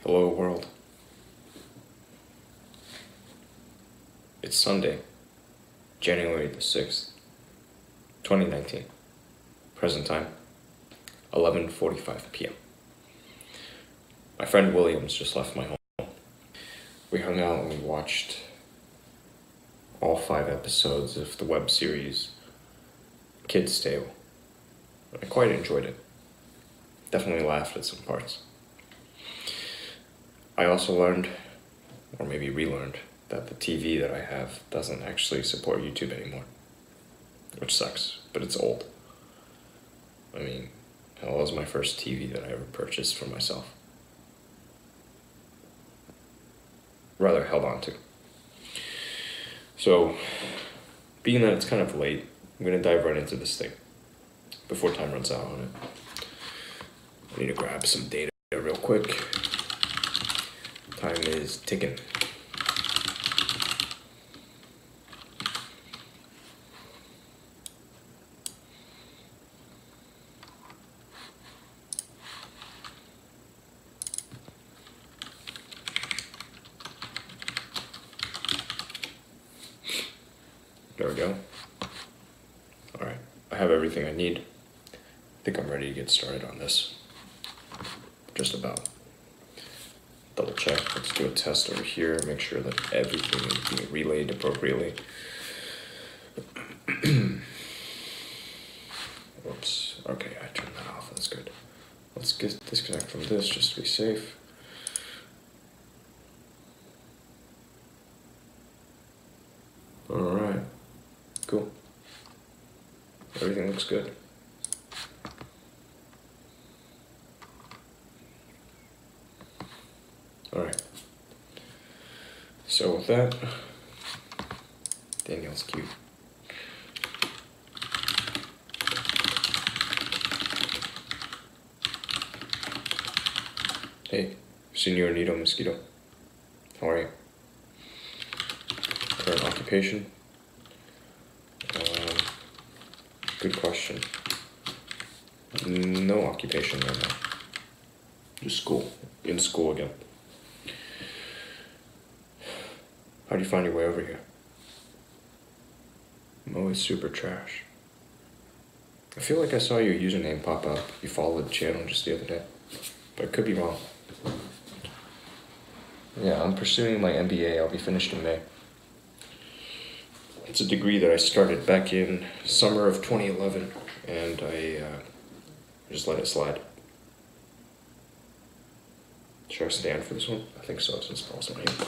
Hello world. It's Sunday, January the 6th, 2019. Present time, 11:45 p.m. My friend Williams just left my home. We hung out and we watched all 5 episodes of the web series Kids Tale. I quite enjoyed it. Definitely laughed at some parts. I also learned, or maybe relearned, that the TV that I have doesn't actually support YouTube anymore. Which sucks, but it's old. I mean, that was my first TV that I ever purchased for myself. Rather held on to. So, being that it's kind of late, I'm going to dive right into this thing before time runs out on it. I need to grab some data real quick. Time is ticking. There we go. Alright, I have everything I need. I think I'm ready to get started on this. Just about. Double check, let's do a test over here, make sure that everything is being relayed appropriately. Whoops, okay, I turned that off, that's good. Let's disconnect from this just to be safe. Alright, cool. Everything looks good. Alright. So with that, Daniel's cute. Hey, Señorito Mosquito. How are you? Current occupation? Good question. No occupation right now. Just school. In school again. How do you find your way over here? I'm always super trash. I feel like I saw your username pop up. You followed the channel just the other day. But I could be wrong. Yeah, I'm pursuing my MBA. I'll be finished in May. It's a degree that I started back in summer of 2011, and I just let it slide. Should I stand for this one? I think so, since Paul's not here.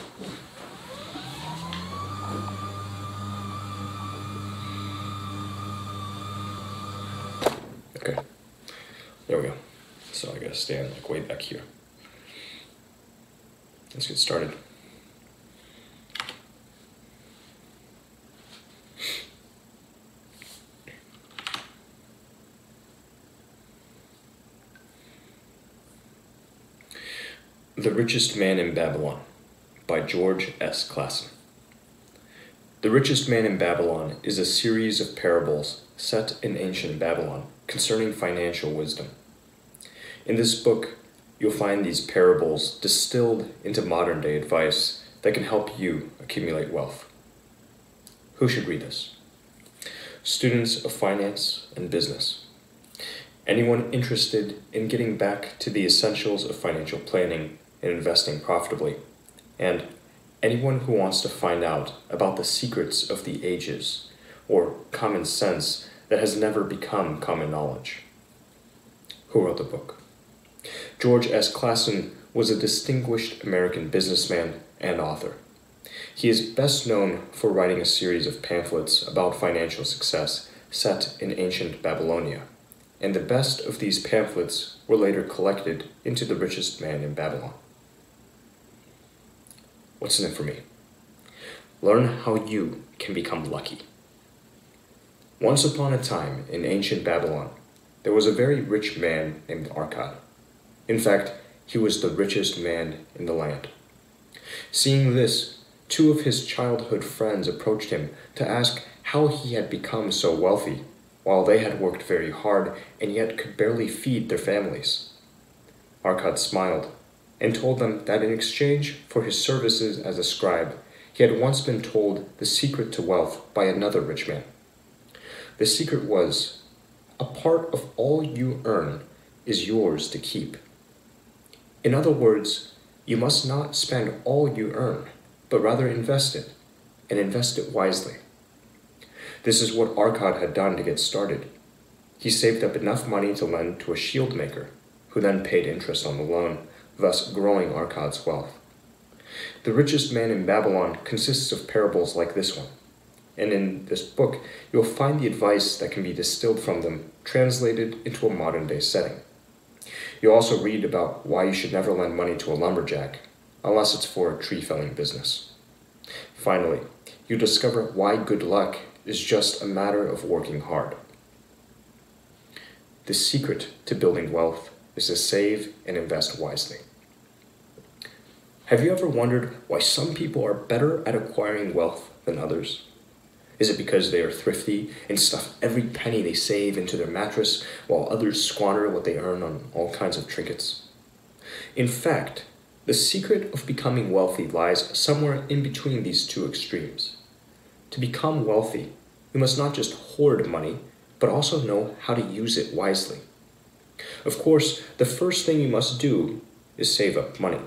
Okay, there we go. So I gotta stand like way back here. Let's get started. The Richest Man in Babylon by George S. Clason. The Richest Man in Babylon is a series of parables set in ancient Babylon concerning financial wisdom. In this book, you'll find these parables distilled into modern-day advice that can help you accumulate wealth. Who should read this? Students of finance and business. Anyone interested in getting back to the essentials of financial planning and investing profitably, and anyone who wants to find out about the secrets of the ages or common sense that has never become common knowledge. Who wrote the book? George S. Clason was a distinguished American businessman and author. He is best known for writing a series of pamphlets about financial success set in ancient Babylonia, and the best of these pamphlets were later collected into The Richest Man in Babylon. What's in it for me? Learn how you can become lucky. Once upon a time in ancient Babylon, there was a very rich man named Arcad. In fact, he was the richest man in the land. Seeing this, 2 of his childhood friends approached him to ask how he had become so wealthy, while they had worked very hard and yet could barely feed their families. Arcad smiled and told them that in exchange for his services as a scribe, he had once been told the secret to wealth by another rich man. The secret was, a part of all you earn is yours to keep. In other words, you must not spend all you earn, but rather invest it, and invest it wisely. This is what Arkad had done to get started. He saved up enough money to lend to a shield maker, who then paid interest on the loan, thus growing Arkad's wealth. The richest man in Babylon consists of parables like this one, and in this book you'll find the advice that can be distilled from them translated into a modern-day setting. You'll also read about why you should never lend money to a lumberjack, unless it's for a tree-felling business. Finally, you discover why good luck is just a matter of working hard. The secret to building wealth is to save and invest wisely. Have you ever wondered why some people are better at acquiring wealth than others? Is it because they are thrifty and stuff every penny they save into their mattress, while others squander what they earn on all kinds of trinkets? In fact, the secret of becoming wealthy lies somewhere in between these two extremes. To become wealthy, you must not just hoard money, but also know how to use it wisely. Of course, the first thing you must do is save up money.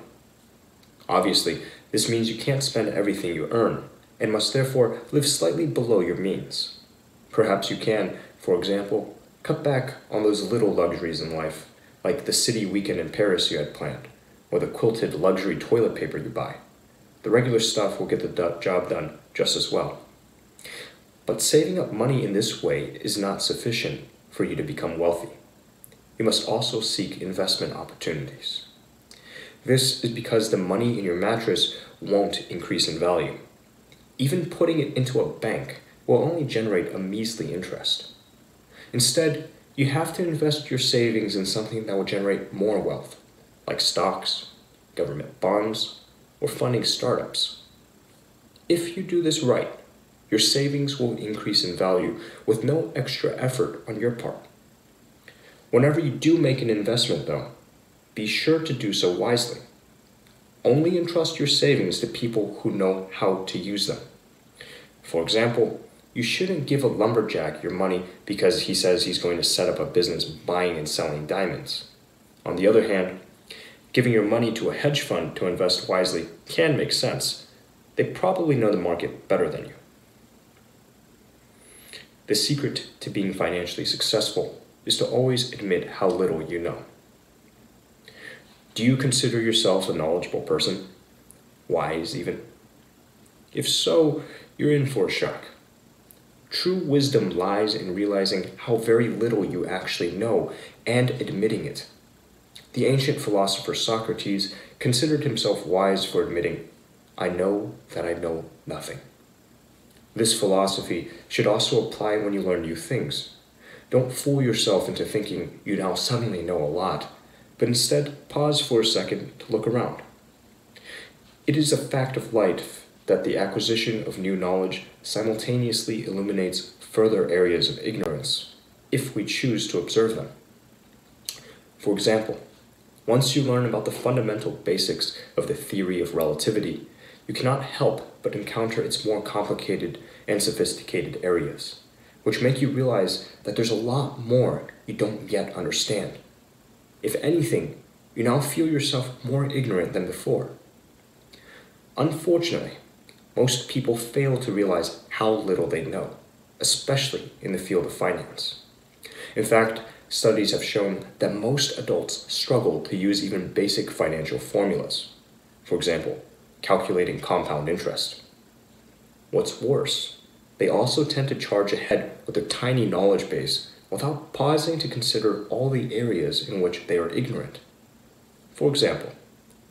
Obviously, this means you can't spend everything you earn, and must therefore live slightly below your means. Perhaps you can, for example, cut back on those little luxuries in life, like the city weekend in Paris you had planned, or the quilted luxury toilet paper you buy. The regular stuff will get the job done just as well. But saving up money in this way is not sufficient for you to become wealthy. You must also seek investment opportunities. This is because the money in your mattress won't increase in value. Even putting it into a bank will only generate a measly interest. Instead, you have to invest your savings in something that will generate more wealth, like stocks, government bonds, or funding startups. If you do this right, your savings will increase in value with no extra effort on your part. Whenever you do make an investment, though, be sure to do so wisely. Only entrust your savings to people who know how to use them. For example, you shouldn't give a lumberjack your money because he says he's going to set up a business buying and selling diamonds. On the other hand, giving your money to a hedge fund to invest wisely can make sense. They probably know the market better than you. The secret to being financially successful is to always admit how little you know. Do you consider yourself a knowledgeable person? Wise, even? If so, you're in for a shock. True wisdom lies in realizing how very little you actually know and admitting it. The ancient philosopher Socrates considered himself wise for admitting, "I know that I know nothing." This philosophy should also apply when you learn new things. Don't fool yourself into thinking you now suddenly know a lot, but instead pause for a second to look around. It is a fact of life that the acquisition of new knowledge simultaneously illuminates further areas of ignorance, if we choose to observe them. For example, once you learn about the fundamental basics of the theory of relativity, you cannot help but encounter its more complicated and sophisticated areas, which make you realize that there's a lot more you don't yet understand. If anything, you now feel yourself more ignorant than before. Unfortunately, most people fail to realize how little they know, especially in the field of finance. In fact, studies have shown that most adults struggle to use even basic financial formulas. For example, calculating compound interest. What's worse, they also tend to charge ahead with their tiny knowledge base without pausing to consider all the areas in which they are ignorant. For example,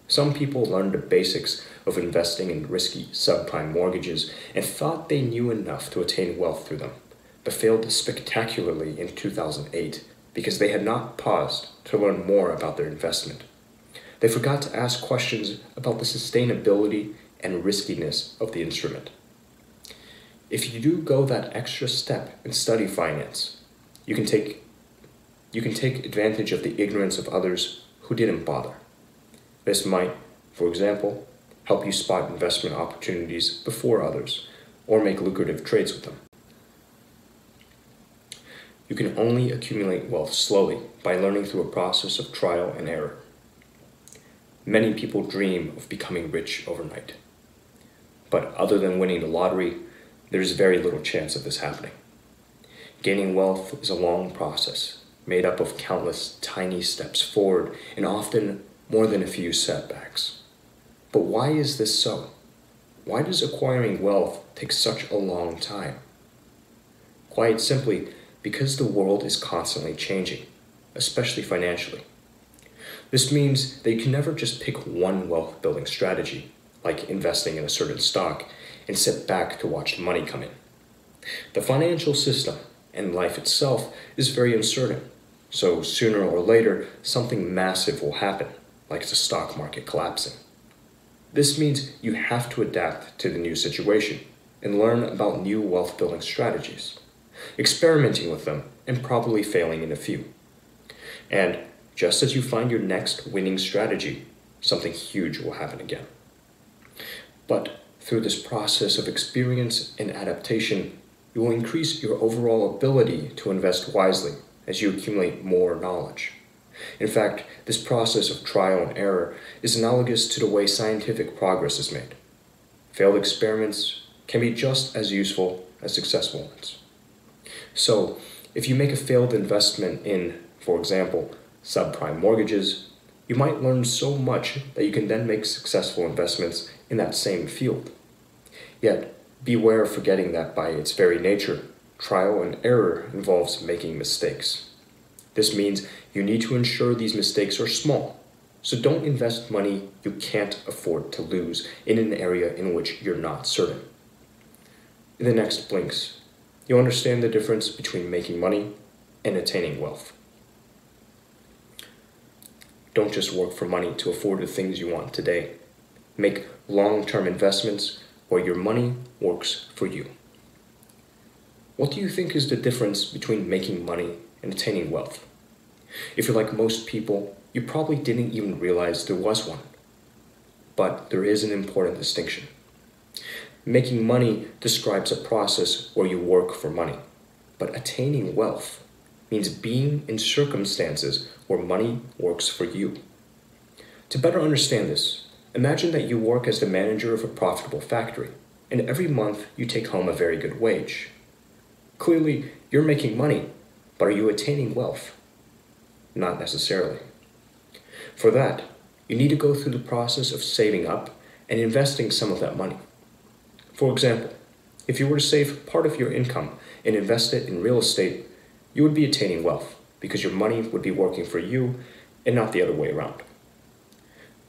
some people learned the basics of investing in risky subprime mortgages and thought they knew enough to attain wealth through them, but failed spectacularly in 2008 because they had not paused to learn more about their investment. They forgot to ask questions about the sustainability and riskiness of the instrument. If you do go that extra step and study finance, you can take advantage of the ignorance of others who didn't bother. This might, for example, help you spot investment opportunities before others, or make lucrative trades with them. You can only accumulate wealth slowly by learning through a process of trial and error. Many people dream of becoming rich overnight. But other than winning the lottery, there is very little chance of this happening. Gaining wealth is a long process, made up of countless tiny steps forward and often more than a few setbacks. But why is this so? Why does acquiring wealth take such a long time? Quite simply, because the world is constantly changing, especially financially. This means that you can never just pick one wealth-building strategy, like investing in a certain stock, and sit back to watch the money come in. The financial system and life itself is very uncertain, so sooner or later, something massive will happen, like the stock market collapsing. This means you have to adapt to the new situation and learn about new wealth-building strategies, experimenting with them and probably failing in a few. And just as you find your next winning strategy, something huge will happen again. But through this process of experience and adaptation, you will increase your overall ability to invest wisely as you accumulate more knowledge. In fact, this process of trial and error is analogous to the way scientific progress is made. Failed experiments can be just as useful as successful ones. So, if you make a failed investment in, for example, subprime mortgages, you might learn so much that you can then make successful investments in that same field. Yet, beware of forgetting that by its very nature, trial and error involves making mistakes. This means you need to ensure these mistakes are small, so don't invest money you can't afford to lose in an area in which you're not certain. In the next blinks, you'll understand the difference between making money and attaining wealth. Don't just work for money to afford the things you want today. Make long-term investments where your money works for you. What do you think is the difference between making money and attaining wealth? If you're like most people, you probably didn't even realize there was one. But there is an important distinction. Making money describes a process where you work for money, but attaining wealth means being in circumstances where money works for you. To better understand this, imagine that you work as the manager of a profitable factory, and every month you take home a very good wage. Clearly, you're making money, but are you attaining wealth? Not necessarily. For that, you need to go through the process of saving up and investing some of that money. For example, if you were to save part of your income and invest it in real estate, you would be attaining wealth because your money would be working for you and not the other way around.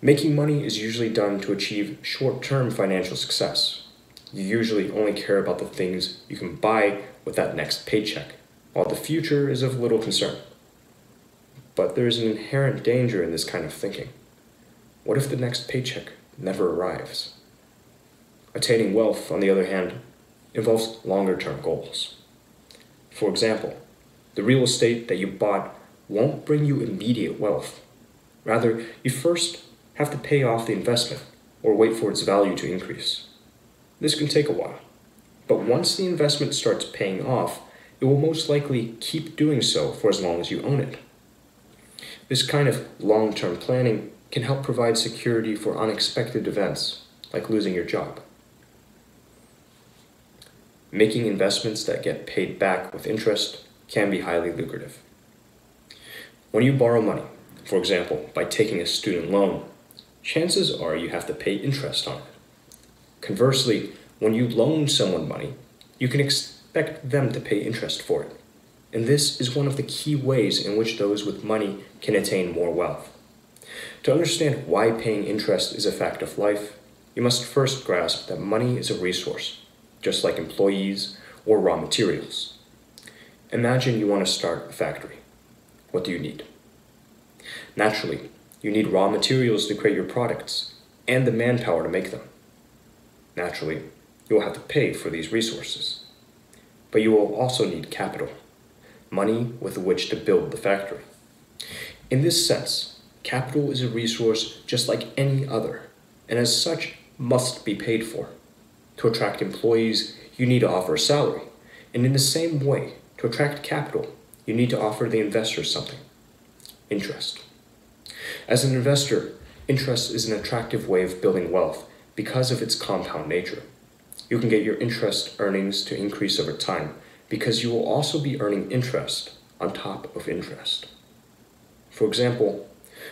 Making money is usually done to achieve short-term financial success. You usually only care about the things you can buy with that next paycheck, while the future is of little concern. But there is an inherent danger in this kind of thinking. What if the next paycheck never arrives? Attaining wealth, on the other hand, involves longer-term goals. For example, the real estate that you bought won't bring you immediate wealth. Rather, you first have to pay off the investment or wait for its value to increase. This can take a while, but once the investment starts paying off, it will most likely keep doing so for as long as you own it. This kind of long-term planning can help provide security for unexpected events, like losing your job. Making investments that get paid back with interest can be highly lucrative. When you borrow money, for example, by taking a student loan, chances are you have to pay interest on it. Conversely, when you loan someone money, you can expect them to pay interest for it. And this is one of the key ways in which those with money can attain more wealth. To understand why paying interest is a fact of life, you must first grasp that money is a resource, just like employees or raw materials. Imagine you want to start a factory. What do you need? Naturally, you need raw materials to create your products and the manpower to make them. Naturally, you will have to pay for these resources. But you will also need capital, money with which to build the factory. In this sense, Capital is a resource just like any other, and as such must be paid for. To attract employees, you need to offer a salary, and in the same way, to attract capital, you need to offer the investors something: interest. As an investor, interest is an attractive way of building wealth because of its compound nature. You can get your interest earnings to increase over time because you will also be earning interest on top of interest. For example,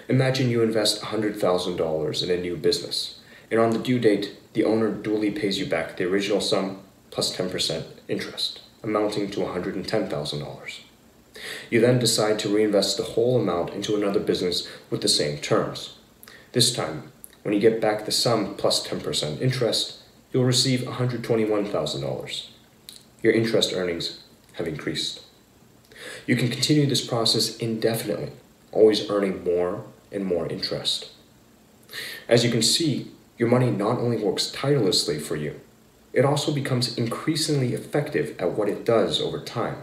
imagine you invest $100,000 in a new business, and on the due date, the owner duly pays you back the original sum plus 10% interest, amounting to $110,000. You then decide to reinvest the whole amount into another business with the same terms. This time, when you get back the sum plus 10% interest, you'll receive $121,000. Your interest earnings have increased. You can continue this process indefinitely, always earning more and more interest. As you can see, your money not only works tirelessly for you, it also becomes increasingly effective at what it does over time.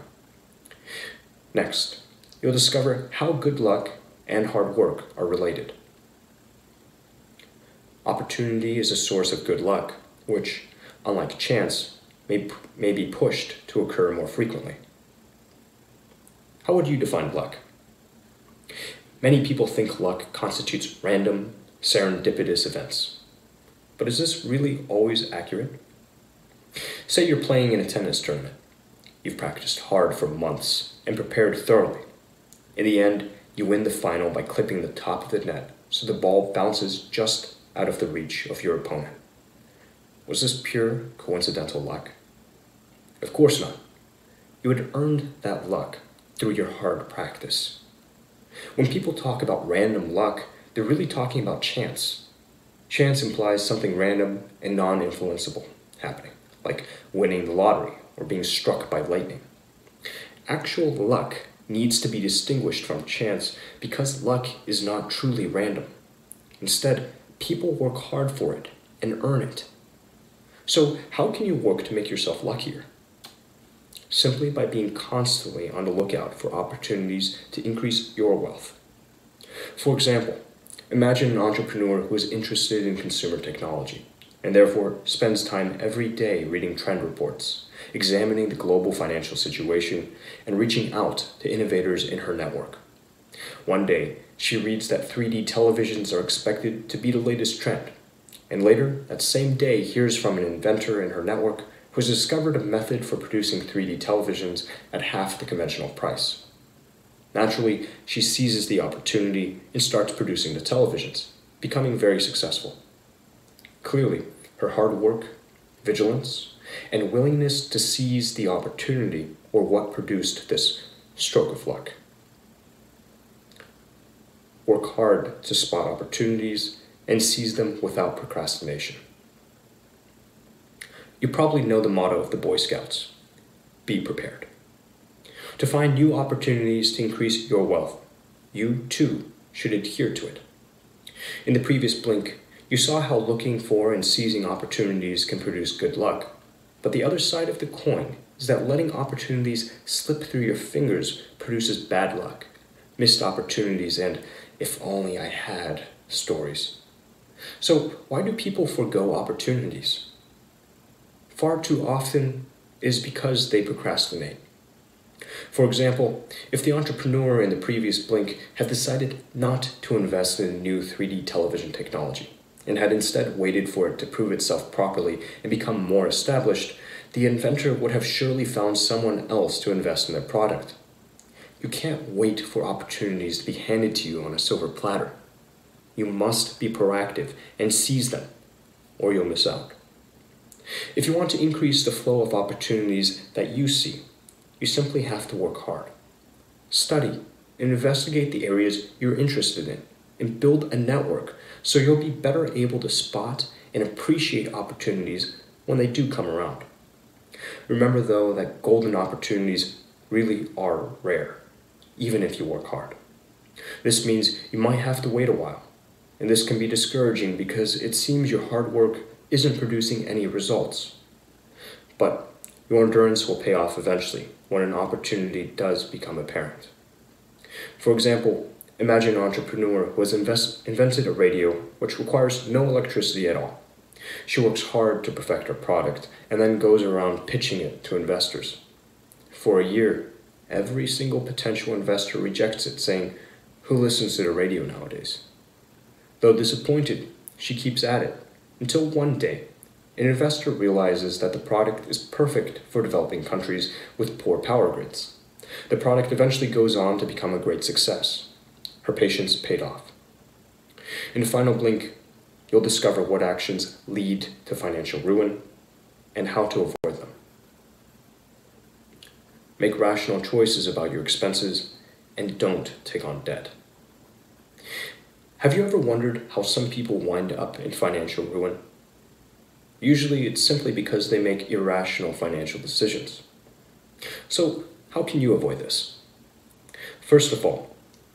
Next, you'll discover how good luck and hard work are related. Opportunity is a source of good luck, which, unlike chance, may be pushed to occur more frequently. How would you define luck? Many people think luck constitutes random, serendipitous events. But is this really always accurate? Say you're playing in a tennis tournament. You've practiced hard for months and prepared thoroughly. In the end, you win the final by clipping the top of the net so the ball bounces just out of the reach of your opponent. Was this pure coincidental luck? Of course not. You had earned that luck through your hard practice. When people talk about random luck, they're really talking about chance. Chance implies something random and non-influenceable happening, like winning the lottery or being struck by lightning. Actual luck needs to be distinguished from chance because luck is not truly random. Instead, people work hard for it and earn it. So how can you work to make yourself luckier? Simply by being constantly on the lookout for opportunities to increase your wealth. For example, imagine an entrepreneur who is interested in consumer technology and therefore spends time every day reading trend reports, examining the global financial situation, and reaching out to innovators in her network. One day, she reads that 3D televisions are expected to be the latest trend, and later, that same day, hears from an inventor in her network who has discovered a method for producing 3D televisions at half the conventional price. Naturally, she seizes the opportunity and starts producing the televisions, becoming very successful. Clearly, her hard work, vigilance, and willingness to seize the opportunity were what produced this stroke of luck. Work hard to spot opportunities and seize them without procrastination. You probably know the motto of the Boy Scouts: be prepared. To find new opportunities to increase your wealth, you too should adhere to it. In the previous blink, you saw how looking for and seizing opportunities can produce good luck, but the other side of the coin is that letting opportunities slip through your fingers produces bad luck, missed opportunities, and if only I had stories. So why do people forgo opportunities? Far too often it is because they procrastinate. For example, if the entrepreneur in the previous blink had decided not to invest in new 3D television technology and had instead waited for it to prove itself properly and become more established, the inventor would have surely found someone else to invest in their product. You can't wait for opportunities to be handed to you on a silver platter. You must be proactive and seize them, or you'll miss out. If you want to increase the flow of opportunities that you see, you simply have to work hard. Study and investigate the areas you're interested in and build a network so you'll be better able to spot and appreciate opportunities when they do come around. Remember though that golden opportunities really are rare, even if you work hard. This means you might have to wait a while, and this can be discouraging because it seems your hard work isn't producing any results. But your endurance will pay off eventually when an opportunity does become apparent. For example, Imagine an entrepreneur who has invented a radio which requires no electricity at all. She works hard to perfect her product and then goes around pitching it to investors. For a year, every single potential investor rejects it, saying, "Who listens to the radio nowadays?" Though disappointed, she keeps at it, until one day, an investor realizes that the product is perfect for developing countries with poor power grids. The product eventually goes on to become a great success. Her patience paid off. In the final blink, you'll discover what actions lead to financial ruin and how to avoid them. Make rational choices about your expenses and don't take on debt. Have you ever wondered how some people wind up in financial ruin? Usually it's simply because they make irrational financial decisions. So, how can you avoid this? First of all,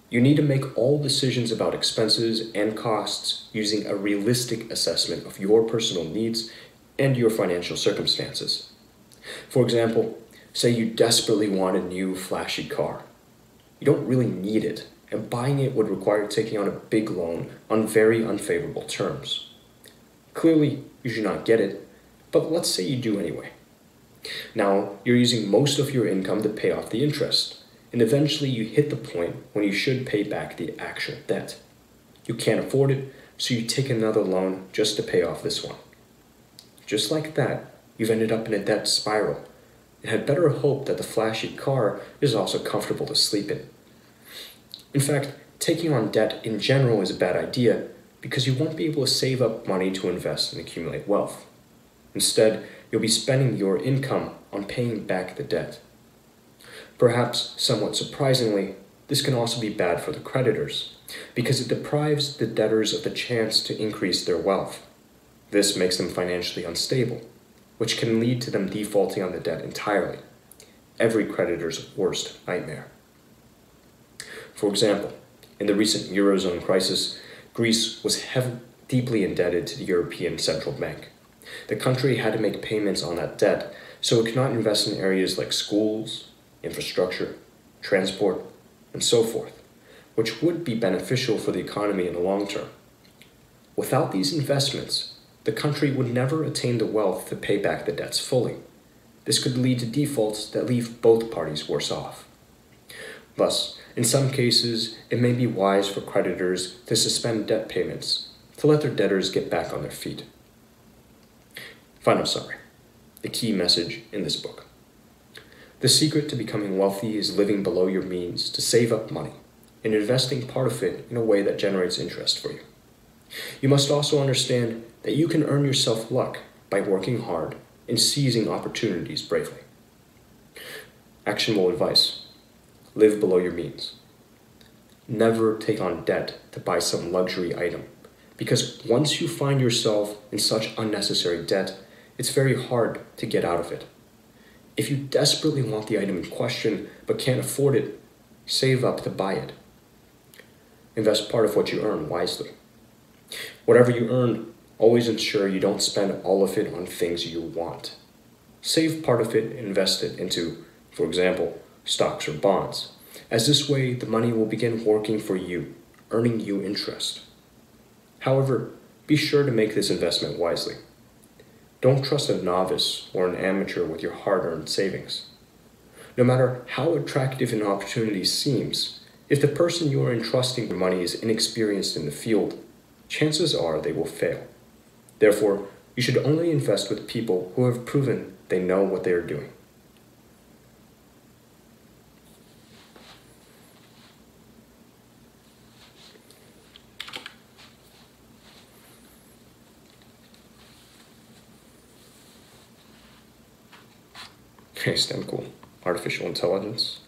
you need to make all decisions about expenses and costs using a realistic assessment of your personal needs and your financial circumstances. For example, say you desperately want a new flashy car. You don't really need it, and buying it would require taking on a big loan on very unfavorable terms. Clearly, you should not get it, but let's say you do anyway. Now, you're using most of your income to pay off the interest, and eventually you hit the point when you should pay back the actual debt. You can't afford it, so you take another loan just to pay off this one. Just like that, you've ended up in a debt spiral, and had better hope that the flashy car is also comfortable to sleep in. In fact, taking on debt in general is a bad idea because you won't be able to save up money to invest and accumulate wealth. Instead, you'll be spending your income on paying back the debt. Perhaps, somewhat surprisingly, this can also be bad for the creditors, because it deprives the debtors of the chance to increase their wealth. This makes them financially unstable, which can lead to them defaulting on the debt entirely. Every creditor's worst nightmare. For example, in the recent Eurozone crisis, Greece was deeply indebted to the European Central Bank. The country had to make payments on that debt, so it could not invest in areas like schools, infrastructure, transport, and so forth, which would be beneficial for the economy in the long term. Without these investments, the country would never attain the wealth to pay back the debts fully. This could lead to defaults that leave both parties worse off. Thus, in some cases, it may be wise for creditors to suspend debt payments to let their debtors get back on their feet. Final summary, the key message in this book. The secret to becoming wealthy is living below your means to save up money and investing part of it in a way that generates interest for you. You must also understand that you can earn yourself luck by working hard and seizing opportunities bravely. Actionable advice: live below your means. Never take on debt to buy some luxury item, because once you find yourself in such unnecessary debt, it's very hard to get out of it. If you desperately want the item in question but can't afford it, save up to buy it. Invest part of what you earn wisely. Whatever you earn, always ensure you don't spend all of it on things you want. Save part of it and invest it into, for example, stocks or bonds, as this way the money will begin working for you, earning you interest. However, be sure to make this investment wisely. Don't trust a novice or an amateur with your hard-earned savings. No matter how attractive an opportunity seems, if the person you are entrusting your money is inexperienced in the field, chances are they will fail. Therefore, you should only invest with people who have proven they know what they are doing. Okay, STEM cool. Artificial intelligence.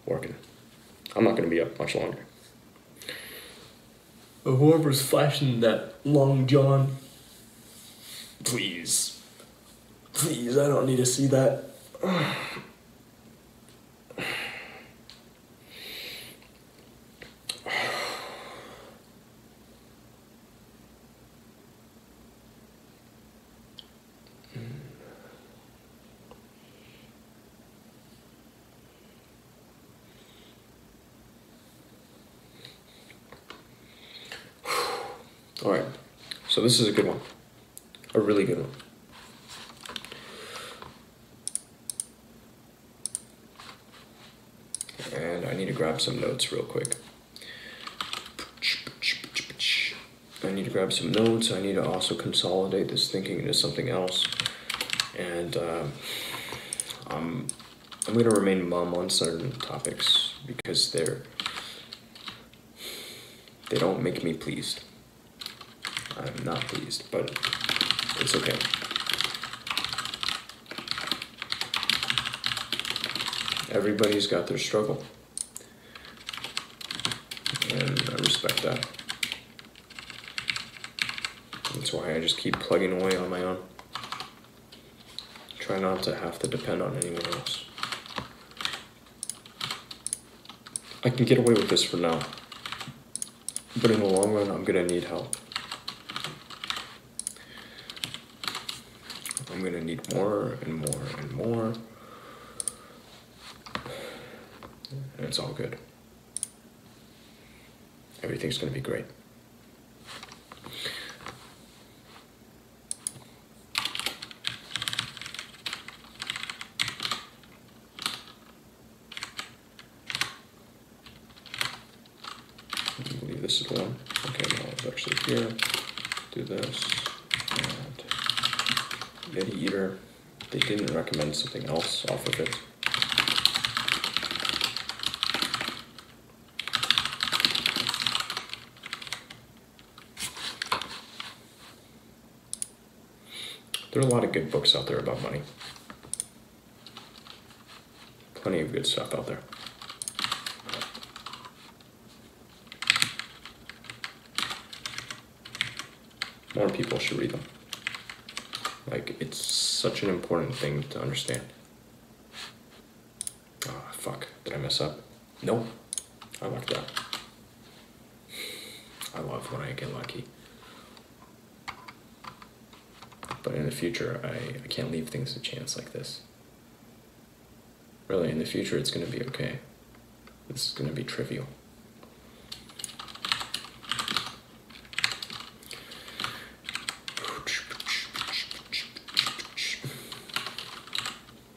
Working. I'm not going to be up much longer. But whoever's flashing that long john, please, I don't need to see that. Alright, so this is a good one. A really good one. And I need to grab some notes real quick. I need to grab some notes. I need to also consolidate this thinking into something else. And I'm going to remain mum on certain topics because they don't make me pleased. I'm not pleased, but it's okay. Everybody's got their struggle, and I respect that. That's why I just keep plugging away on my own. Try not to have to depend on anyone else. I can get away with this for now, but in the long run, I'm gonna need help. I'm gonna need more and more and more, and it's all good. Everything's gonna be great. I believe this is the one. Okay, no, it's actually here. Do this. And Yeti Eater. They didn't recommend something else off of it. There are a lot of good books out there about money. Plenty of good stuff out there. More people should read them. Like, it's such an important thing to understand. Oh, fuck. Did I mess up? Nope. I like that. I love when I get lucky. But in the future, I can't leave things to chance like this. Really, in the future, it's going to be okay. This is going to be trivial.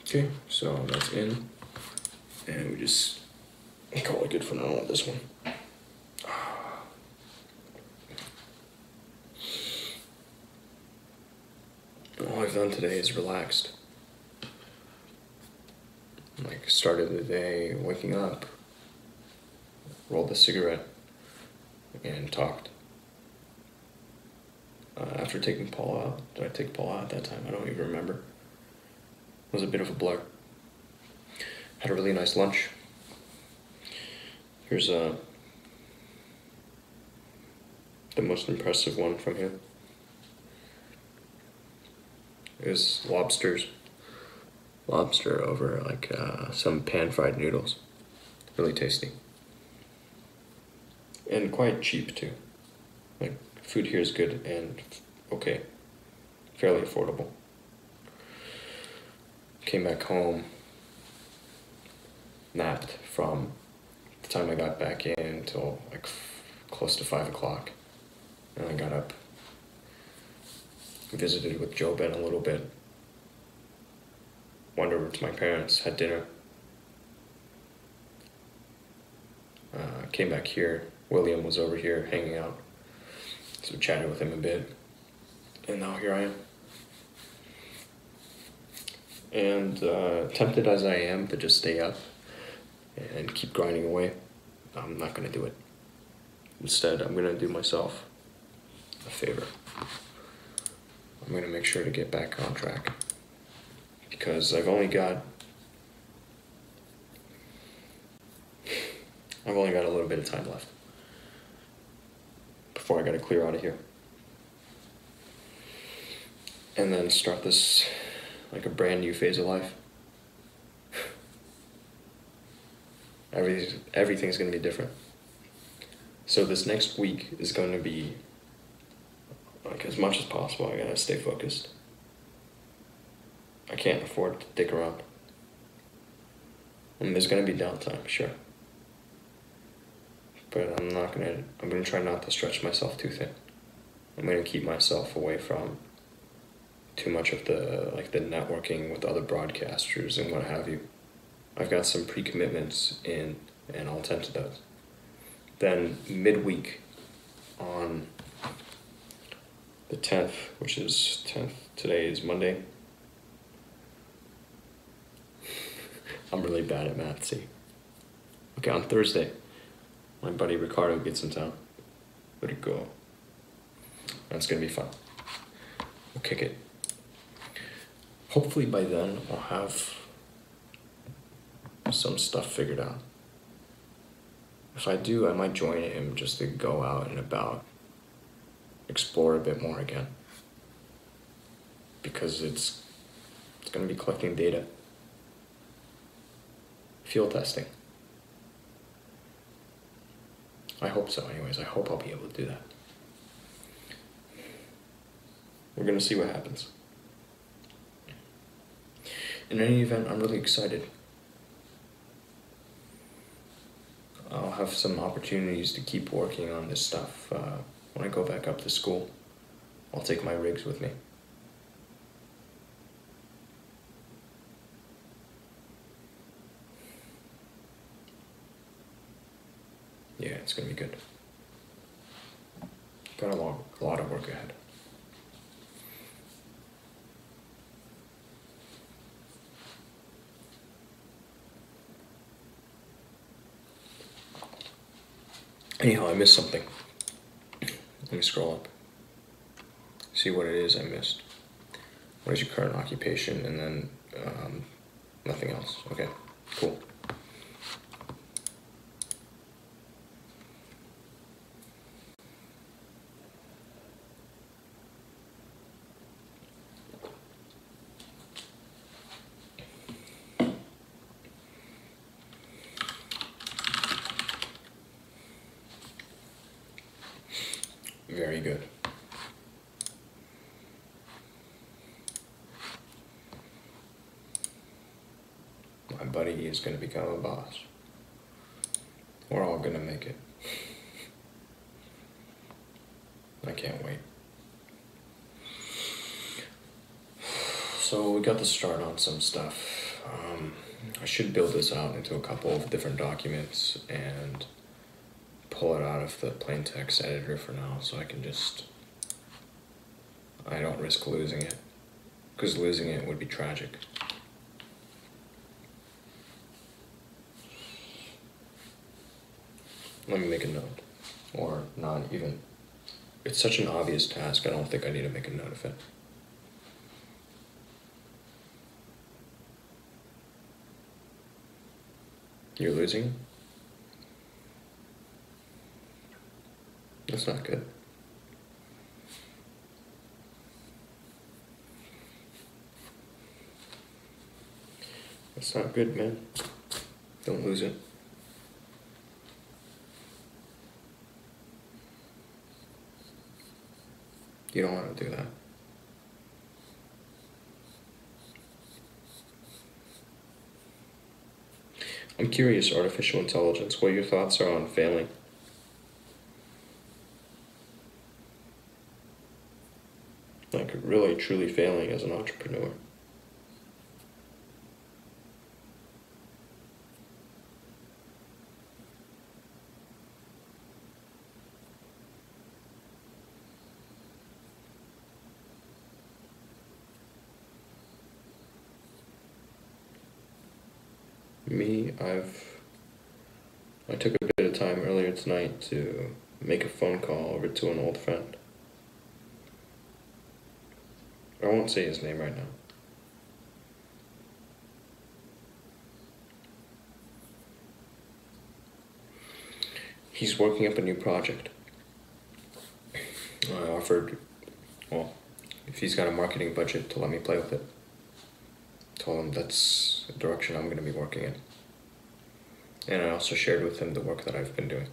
Okay, so that's in. And we just call it good for now on this one. All I've done today is relaxed. Like, started the day waking up, rolled a cigarette, and talked. After taking Paul out, did I take Paul out at that time? I don't even remember. It was a bit of a blur. Had a really nice lunch. Here's the most impressive one from here. It was lobster over like some pan-fried noodles. Really tasty. And quite cheap too. Like, food here is good and okay. Fairly affordable. Came back home, napped from the time I got back in until like close to 5 o'clock. And I got up, visited with Joe Ben a little bit, went over to my parents, had dinner, came back here. William was over here hanging out, so we chatted with him a bit, and now here I am. And tempted as I am to just stay up and keep grinding away, I'm not going to do it. Instead, I'm going to do myself a favor. I'm going to make sure to get back on track. Because I've only got a little bit of time left before I got to clear out of here. And then start this like a brand new phase of life. Everything's going to be different. So this next week is going to be, like, as much as possible, I gotta stay focused. I can't afford to dick around. And there's gonna be downtime, sure. But I'm gonna try not to stretch myself too thin. I'm going to keep myself away from too much of the networking with other broadcasters and what have you. I've got some pre-commitments in, and I'll attend to those. Then midweek on the 10th, which is 10th, today is Monday. I'm really bad at math, see. Okay, on Thursday, my buddy Ricardo gets in town. Where'd it go? That's gonna be fun. We'll kick it. Hopefully by then I'll have some stuff figured out. If I do, I might join him just to go out and about, explore a bit more again. Because it's gonna be collecting data. Field testing. I hope so anyways. I hope I'll be able to do that. We're gonna see what happens. In any event, I'm really excited. I'll have some opportunities to keep working on this stuff when I go back up to school. I'll take my rigs with me. Yeah, it's gonna be good. Got a lot of work ahead. Anyhow, I missed something. Let me scroll up. See what it is I missed. What is your current occupation? And then nothing else. Okay, cool. Very good. My buddy is going to become a boss. We're all going to make it. I can't wait. So we got the start on some stuff. I should build this out into a couple of different documents and pull it out of the plain text editor for now, so I can I don't risk losing it, because losing it would be tragic. Let me make a note, or not even. It's such an obvious task, I don't think I need to make a note of it. You're losing? That's not good. That's not good, man. Don't lose it. You don't want to do that. I'm curious, artificial intelligence, what your thoughts are on failing. Like really, truly failing as an entrepreneur. Me, I took a bit of time earlier tonight to make a phone call over to an old friend. I won't say his name right now. He's working up a new project. I offered, well, if he's got a marketing budget, to let me play with it. Told him that's the direction I'm going to be working in. And I also shared with him the work that I've been doing.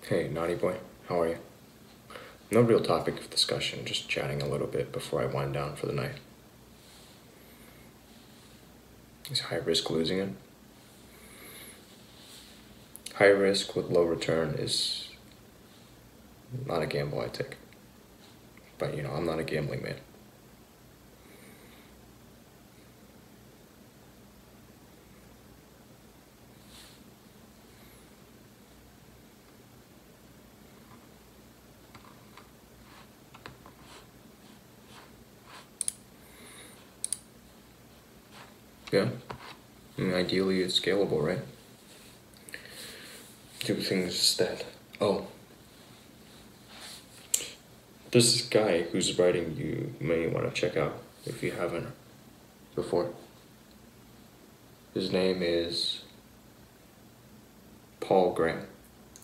Hey, naughty boy, how are you? No real topic of discussion, just chatting a little bit before I wind down for the night. Is high risk losing it? High risk with low return is not a gamble I take. But I'm not a gambling man. Yeah. I mean, ideally it's scalable, right? Do things that... Oh. There's this guy whose writing you may want to check out if you haven't before. His name is Paul Graham.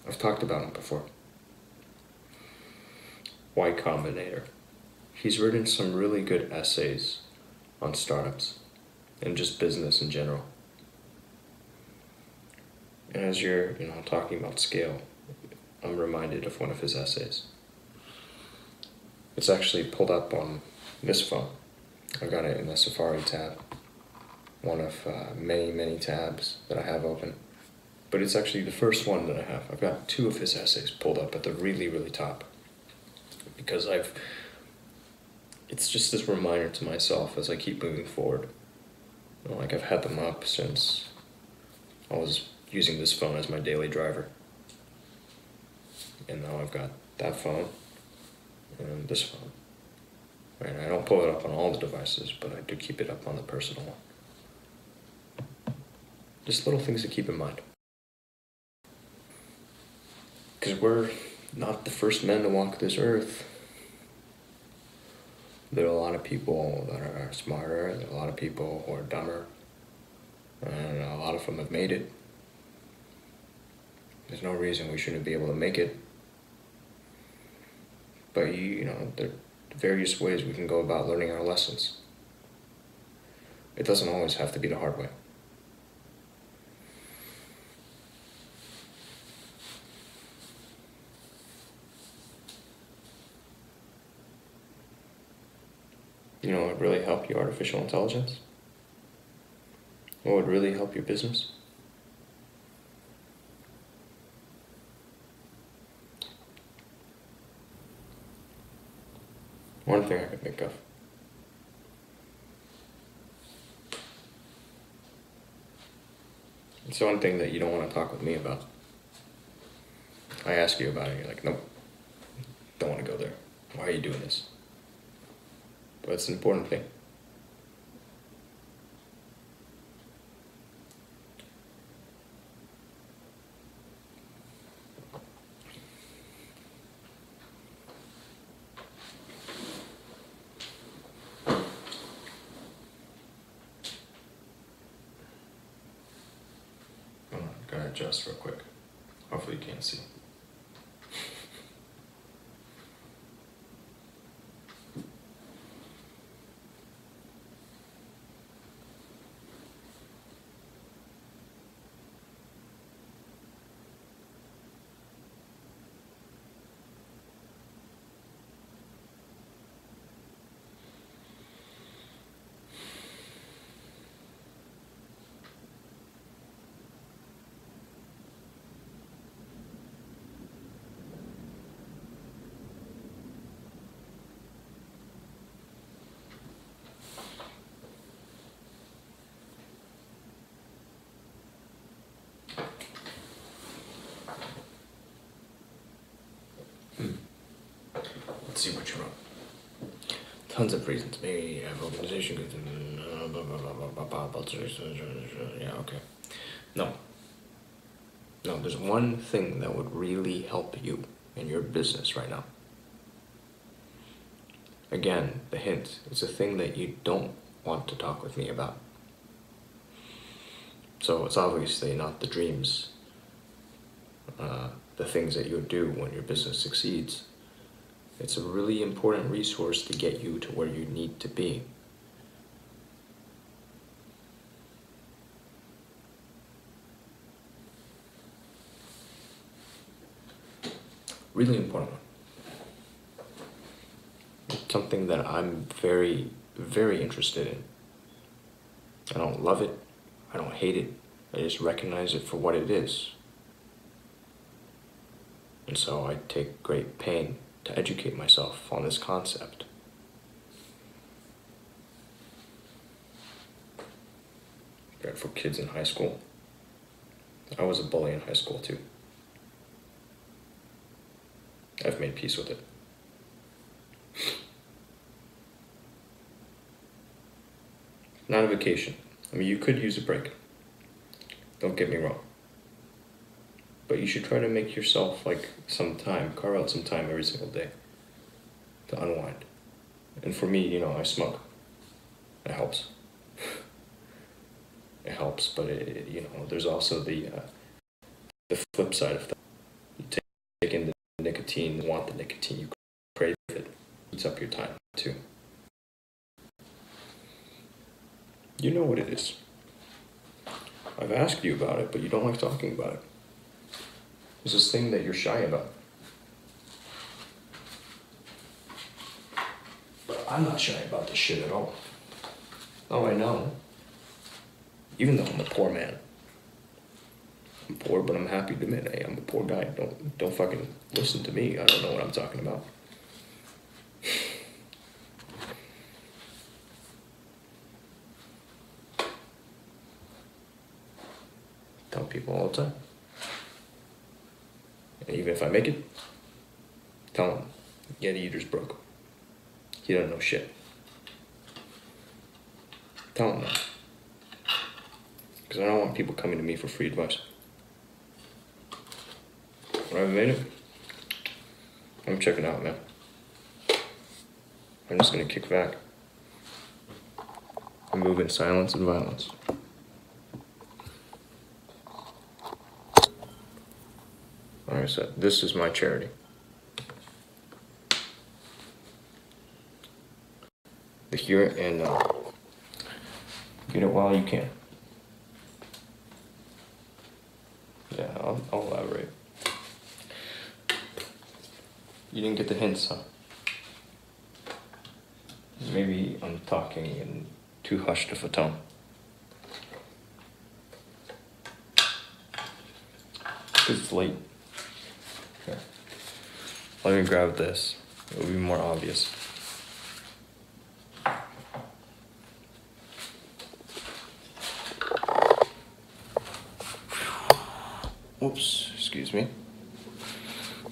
I've talked about him before. Y Combinator. He's written some really good essays on startups and just business in general. And as you're, talking about scale, I'm reminded of one of his essays. It's actually pulled up on this phone. I've got it in the Safari tab, one of many, many tabs that I have open. But it's actually the first one that I have. I've got 2 of his essays pulled up at the really, really top. Because it's just this reminder to myself as I keep moving forward. I've had them up since I was using this phone as my daily driver. And now I've got that phone and this phone. Right? I don't pull it up on all the devices, but I do keep it up on the personal one. Just little things to keep in mind. Because we're not the first men to walk this earth. There are a lot of people that are smarter, there are a lot of people who are dumber, and a lot of them have made it. There's no reason we shouldn't be able to make it. But there are various ways we can go about learning our lessons. It doesn't always have to be the hard way. What would really help you, artificial intelligence? What would really help your business? One thing I could think of. It's one thing that you don't want to talk with me about. I ask you about it, and you're like, nope, don't want to go there. Why are you doing this? But it's an important thing. I'm gonna adjust real quick. Hopefully you can't see. Let's see what you wrote. Tons of reasons. Maybe you have organization. Yeah, okay. No, there's one thing that would really help you in your business right now. Again, the hint, it's a thing that you don't want to talk with me about. So it's obviously not the dreams, the things that you do when your business succeeds. It's a really important resource to get you to where you need to be. Really important one. something that I'm very, very interested in. I don't love it. I don't hate it. I just recognize it for what it is. And so I take great pain to educate myself on this concept. Right, for kids in high school. I was a bully in high school too. I've made peace with it. Not a vacation. I mean, you could use a break. Don't get me wrong. But you should try to make yourself like some time, carve out some time every single day to unwind. And for me, you know, I smoke. It helps. It helps, but you know, there's also the flip side of that. You take in the nicotine, you want the nicotine, you crave it. It eats up your time too. You know what it is. I've asked you about it, but you don't like talking about it. There's this thing that you're shy about. But I'm not shy about this shit at all. Oh, I know. Even though I'm a poor man. I'm poor, but I'm happy to admit, hey, I'm a poor guy. Don't fucking listen to me. I don't know what I'm talking about. Tell people all the time. And even if I make it, tell them, yeah, the eater's broke. He doesn't know shit. Tell them that. Because I don't want people coming to me for free advice. When I've made it, I'm checking out, man. I'm just gonna kick back and move in silence and violence. Like I said, this is my charity. Hear it and get it while you can. Yeah, I'll elaborate. You didn't get the hints, huh? Maybe I'm talking in too hushed of a tone. Because it's late. Here. Let me grab this. It'll be more obvious. Whoops, excuse me.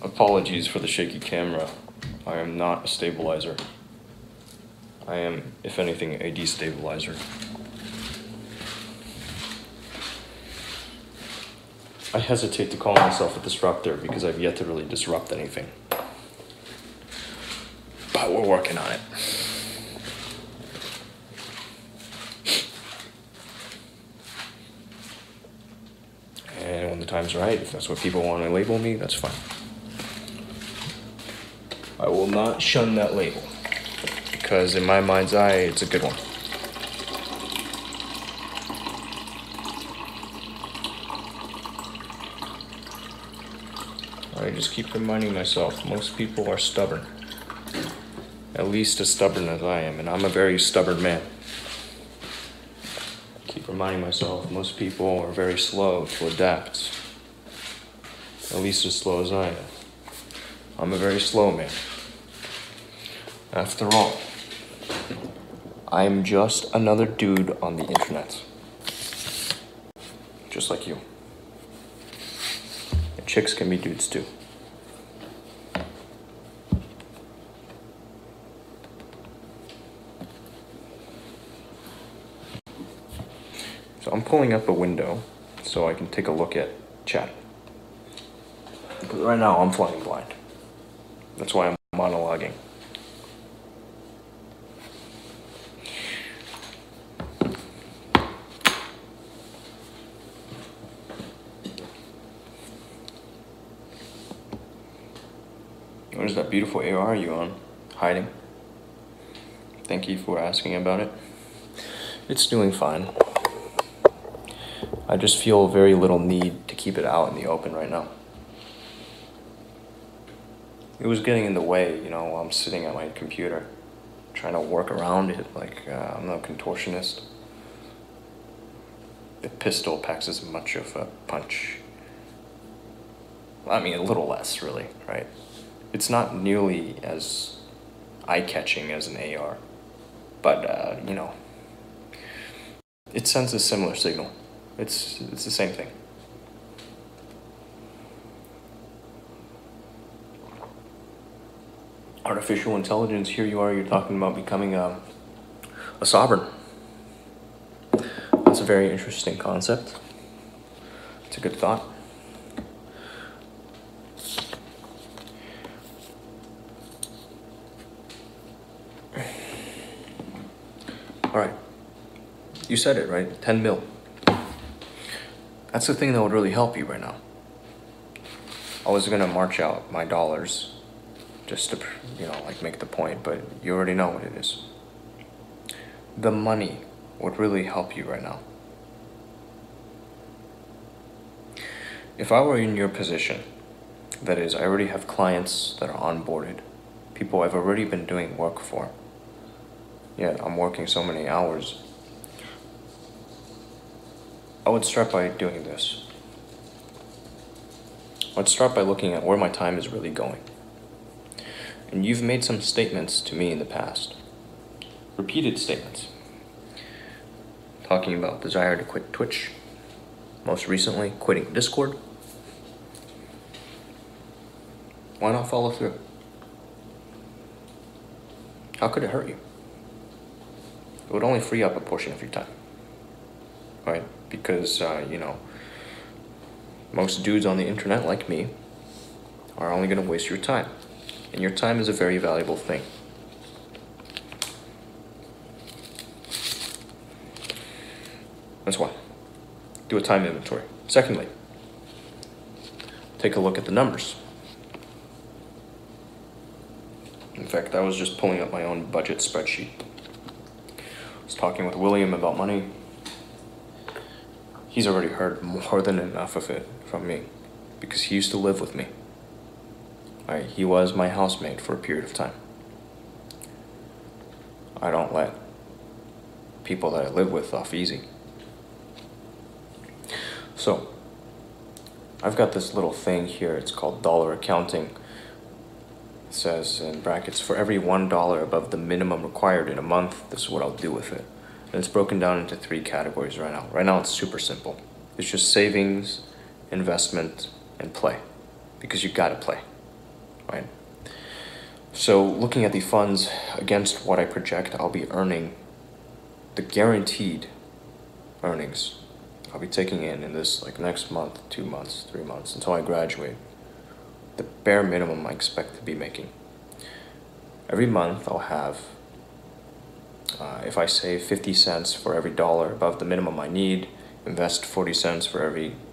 Apologies for the shaky camera. I am not a stabilizer. I am, if anything, a destabilizer. I hesitate to call myself a disruptor because I've yet to really disrupt anything. But we're working on it. And when the time's right, if that's what people want to label me, that's fine. I will not shun that label, because in my mind's eye, it's a good one. I just keep reminding myself, most people are stubborn. At least as stubborn as I am, and I'm a very stubborn man. Keep reminding myself, most people are very slow to adapt. At least as slow as I am. I'm a very slow man. After all, I'm just another dude on the internet. Just like you. And chicks can be dudes too. So I'm pulling up a window so I can take a look at chat. Because right now I'm flying blind. That's why I'm monologuing. What is that beautiful AR you on? Hiding? Thank you for asking about it. It's doing fine. I just feel very little need to keep it out in the open right now. It was getting in the way, you know, while I'm sitting at my computer. trying to work around it like I'm no contortionist. The pistol packs as much of a punch. I mean, a little less, really, right? It's not nearly as eye-catching as an AR, but, you know, it sends a similar signal. It's the same thing. Artificial intelligence, here you are, you're talking about becoming a sovereign. That's a very interesting concept. It's a good thought. All right, you said it, right? 10 mil. That's the thing that would really help you right now. I was gonna march out my dollars just to, you know, like make the point, but you already know what it is. The money would really help you right now. If I were in your position, that is, I already have clients that are onboarded, people I've already been doing work for, yet I'm working so many hours, I would start by doing this. I'd start by looking at where my time is really going. And you've made some statements to me in the past, repeated statements, talking about desire to quit Twitch, most recently quitting Discord. Why not follow through? How could it hurt you? It would only free up a portion of your time, right? Because, you know, most dudes on the internet like me are only going to waste your time. And your time is a very valuable thing. That's why. Do a time inventory. Secondly, take a look at the numbers. In fact, I was just pulling up my own budget spreadsheet. I was talking with William about money. He's already heard more than enough of it from me because he used to live with me. Right? He was my housemate for a period of time. I don't let people that I live with off easy. So, I've got this little thing here. It's called dollar accounting. It says in brackets, for every $1 above the minimum required in a month, this is what I'll do with it. And it's broken down into 3 categories right now. Right now it's super simple. It's just savings, investment, and play. Because you gotta play, right? So looking at the funds against what I project, I'll be earning the guaranteed earnings I'll be taking in this like next month, 2 months, 3 months until I graduate. The bare minimum I expect to be making. Every month I'll have, if I save 50 cents for every dollar above the minimum I need, invest 40 cents for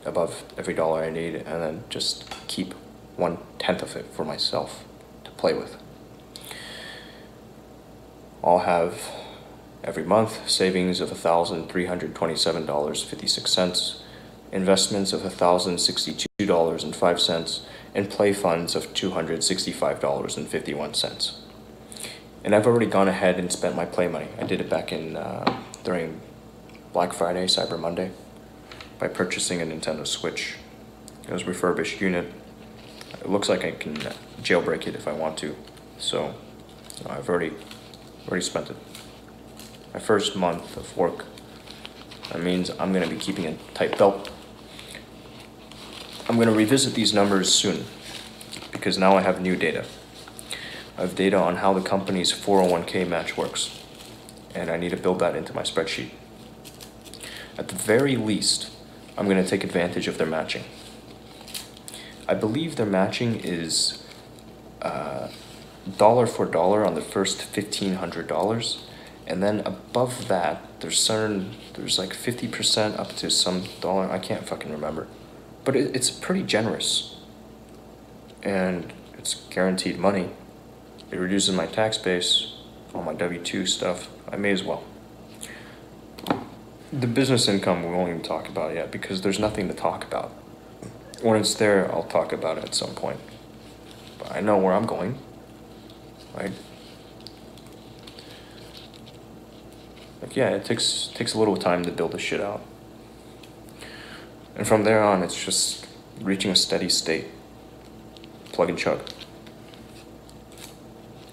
above every dollar I need, and then just keep 1/10 of it for myself to play with. I'll have every month savings of $1,327.56, investments of $1,062.05, and play funds of $265.51. And I've already gone ahead and spent my play money. I did it back in during Black Friday, Cyber Monday, by purchasing a Nintendo Switch. It was a refurbished unit. It looks like I can jailbreak it if I want to. So, you know, I've already spent it. My first month of work. That means I'm gonna be keeping a tight belt. I'm gonna revisit these numbers soon because now I have new data. I have data on how the company's 401k match works, and I need to build that into my spreadsheet. At the very least, I'm gonna take advantage of their matching. I believe their matching is dollar for dollar on the first $1,500, and then above that, there's like 50% up to some dollar. I can't fucking remember, but it's pretty generous, and it's guaranteed money. It reduces my tax base, all my W-2 stuff. I may as well. The business income we won't even talk about yet because there's nothing to talk about. When it's there, I'll talk about it at some point. But I know where I'm going, right? Like, yeah, it takes a little time to build this shit out. And from there on, it's just reaching a steady state. Plug and chug.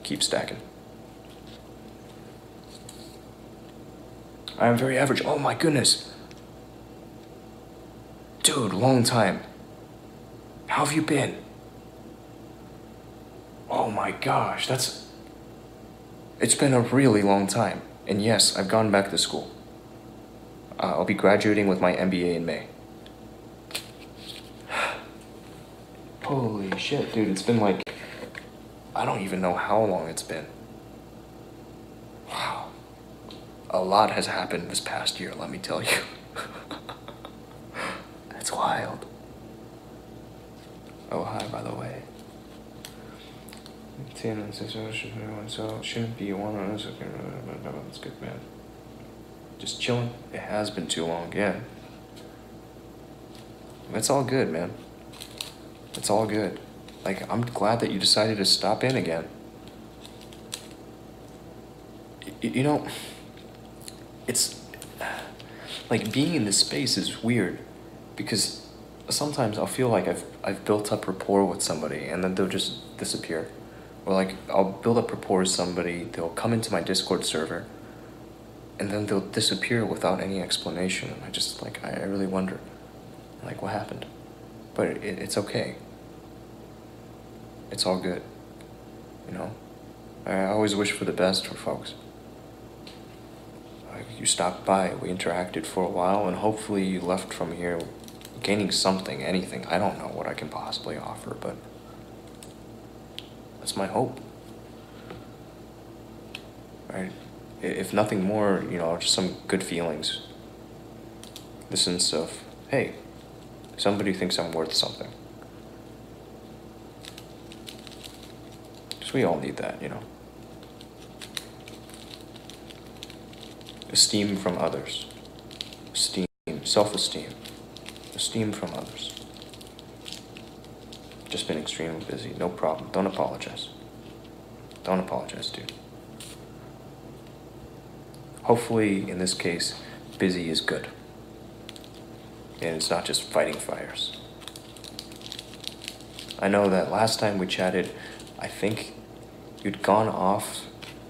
Keep stacking. I am very average. Oh my goodness. Dude, long time. How have you been? Oh my gosh, it's been a really long time. And yes, I've gone back to school. I'll be graduating with my MBA in May. Holy shit, dude, it's been like, I don't even know how long it's been. Wow. A lot has happened this past year, let me tell you. That's wild. Oh, hi, by the way. So shouldn't be one on this. That's good, man. Just chilling. It has been too long, yeah. It's all good, man. It's all good. Like, I'm glad that you decided to stop in again. You know, it's like being in this space is weird because sometimes I'll feel like I've built up rapport with somebody and then they'll just disappear. Or like I'll build up rapport with somebody, they'll come into my Discord server and then they'll disappear without any explanation. And I just like, I really wonder like what happened. But it's okay. It's all good, you know? I always wish for the best for folks. Like, you stopped by, we interacted for a while, and hopefully you left from here gaining something, anything. I don't know what I can possibly offer, but that's my hope. Right? If nothing more, you know, just some good feelings. The sense of, hey, somebody thinks I'm worth something. We all need that, you know. Esteem from others. Esteem, self-esteem. Esteem from others. Just been extremely busy, no problem. Don't apologize. Don't apologize, dude. Hopefully, in this case, busy is good. And it's not just fighting fires. I know that last time we chatted, I think you'd gone off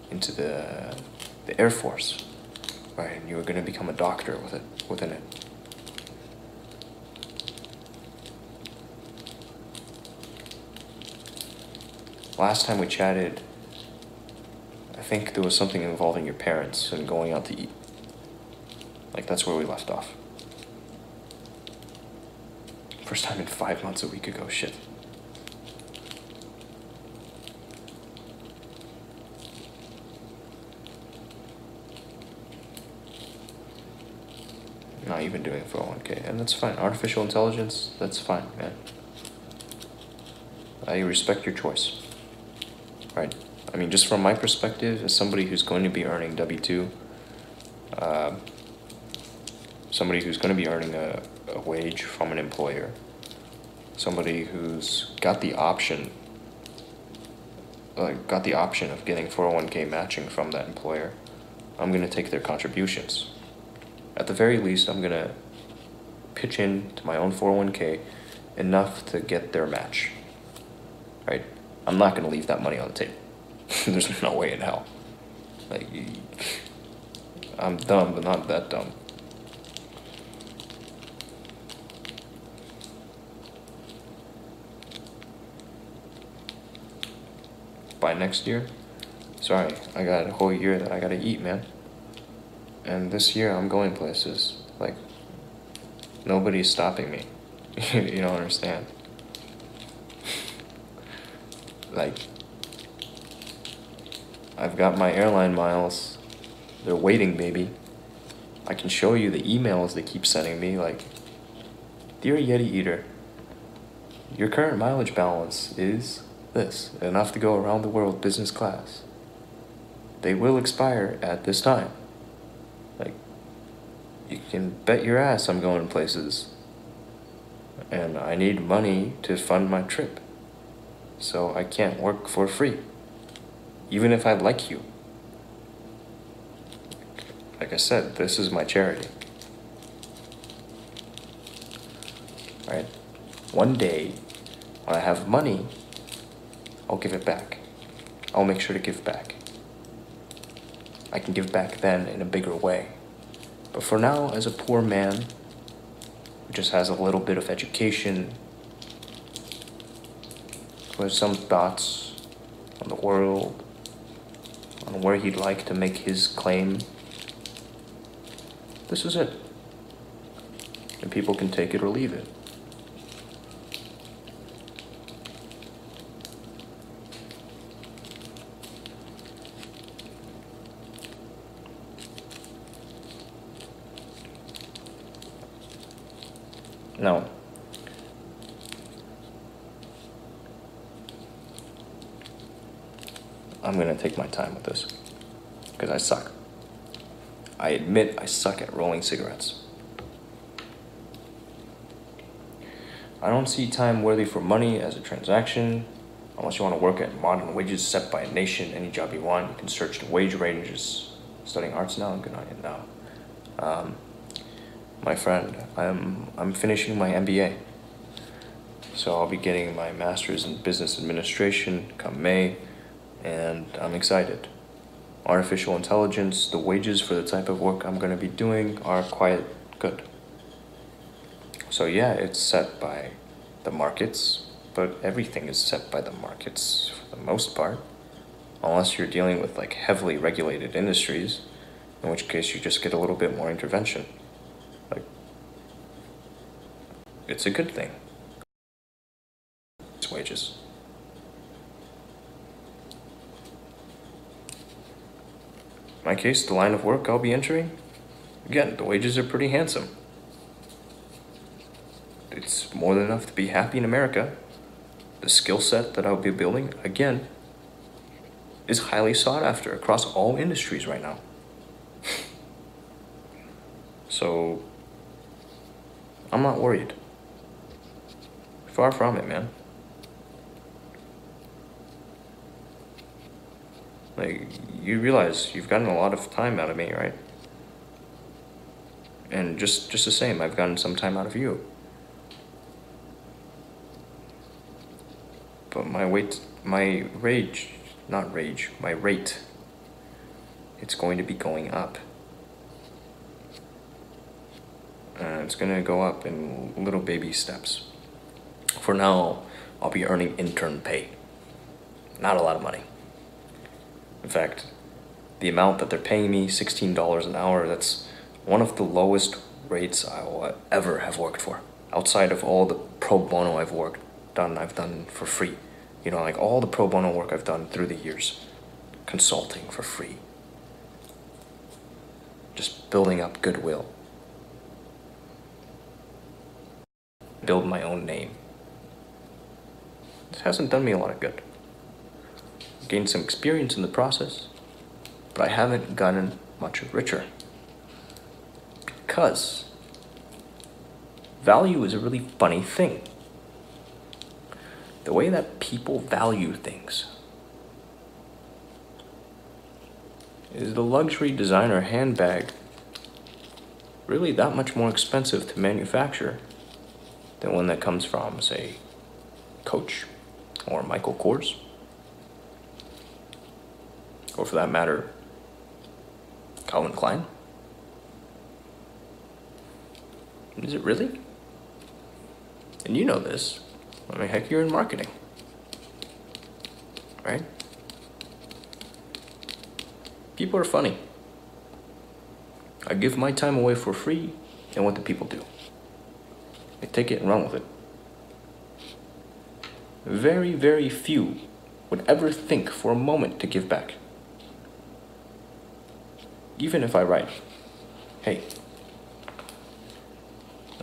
into the Air Force, right? And you were going to become a doctor within it. Last time we chatted, I think there was something involving your parents and going out to eat. Like, that's where we left off. First time in 5 months, a week ago, shit. Not even doing 401k, and that's fine. Artificial intelligence, that's fine, man. I respect your choice, right? I mean, just from my perspective, as somebody who's going to be earning W-2, somebody who's going to be earning a wage from an employer, somebody who's got the option of getting 401k matching from that employer, I'm going to take their contributions. At the very least, I'm going to pitch in to my own 401k enough to get their match, right? I'm not going to leave that money on the table. There's no way in hell. Like, I'm dumb, but not that dumb. By next year, sorry, I got a whole year that I gotta eat, man. And this year I'm going places. Like, nobody's stopping me. You don't understand. Like, I've got my airline miles. They're waiting, baby. I can show you the emails they keep sending me, like, Dear Yeti Eater, your current mileage balance is this, enough to go around the world business class. They will expire at this time. Like, you can bet your ass I'm going places. And I need money to fund my trip. So I can't work for free. Even if I like you. like I said, this is my charity. Right? One day, when I have money, I'll give it back. I'll make sure to give back. I can give back then in a bigger way. But for now, as a poor man who just has a little bit of education, who has some thoughts on the world, on where he'd like to make his claim, this is it. And people can take it or leave it. Now, I'm gonna take my time with this, because I suck. I admit I suck at rolling cigarettes. I don't see time worthy for money as a transaction, unless you want to work at modern wages set by a nation, any job you want. You can search the wage ranges. Studying arts now, good on you now. My friend, I'm finishing my MBA. So I'll be getting my master's in business administration come May, and I'm excited. Artificial intelligence, the wages for the type of work I'm going to be doing are quite good. So yeah, it's set by the markets, but everything is set by the markets for the most part, unless you're dealing with like heavily regulated industries, in which case you just get a little bit more intervention. Like, it's a good thing. It's wages. In my case, the line of work I'll be entering, again, the wages are pretty handsome. It's more than enough to be happy in America. The skill set that I'll be building, again, is highly sought after across all industries right now. So, I'm not worried. Far from it, man. Like, you realize you've gotten a lot of time out of me, right? And just the same, I've gotten some time out of you. But my rate, it's going to be going up. It's going to go up in little baby steps. For now, I'll be earning intern pay. Not a lot of money. In fact, the amount that they're paying me, $16 an hour, that's one of the lowest rates I will ever have worked for. Outside of all the pro bono I've done for free. You know, like all the pro bono work I've done through the years. Consulting for free. Just building up goodwill. Build my own name. This hasn't done me a lot of good. Gained some experience in the process, but I haven't gotten much richer. Because value is a really funny thing. The way that people value things is the luxury designer handbag really that much more expensive to manufacture than one that comes from, say, Coach or Michael Kors? Or for that matter, Calvin Klein? Is it really? And you know this. I mean, heck, you're in marketing. Right? People are funny. I give my time away for free, and what do people do? They take it and run with it. Very, very few would ever think for a moment to give back. Even if I write, hey,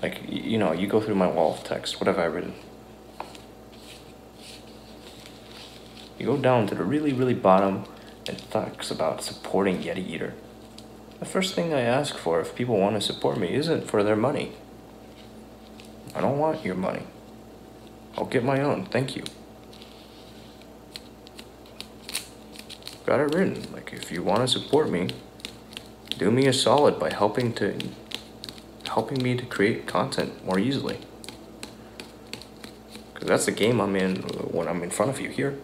like, you know, you go through my wall of text, what have I written? You go down to the really, really bottom, and it talks about supporting Yeti Eater. The first thing I ask for if people want to support me isn't for their money. I don't want your money. I'll get my own, thank you. Got it written, like if you want to support me, do me a solid by helping me to create content more easily. Because that's the game I'm in when I'm in front of you here.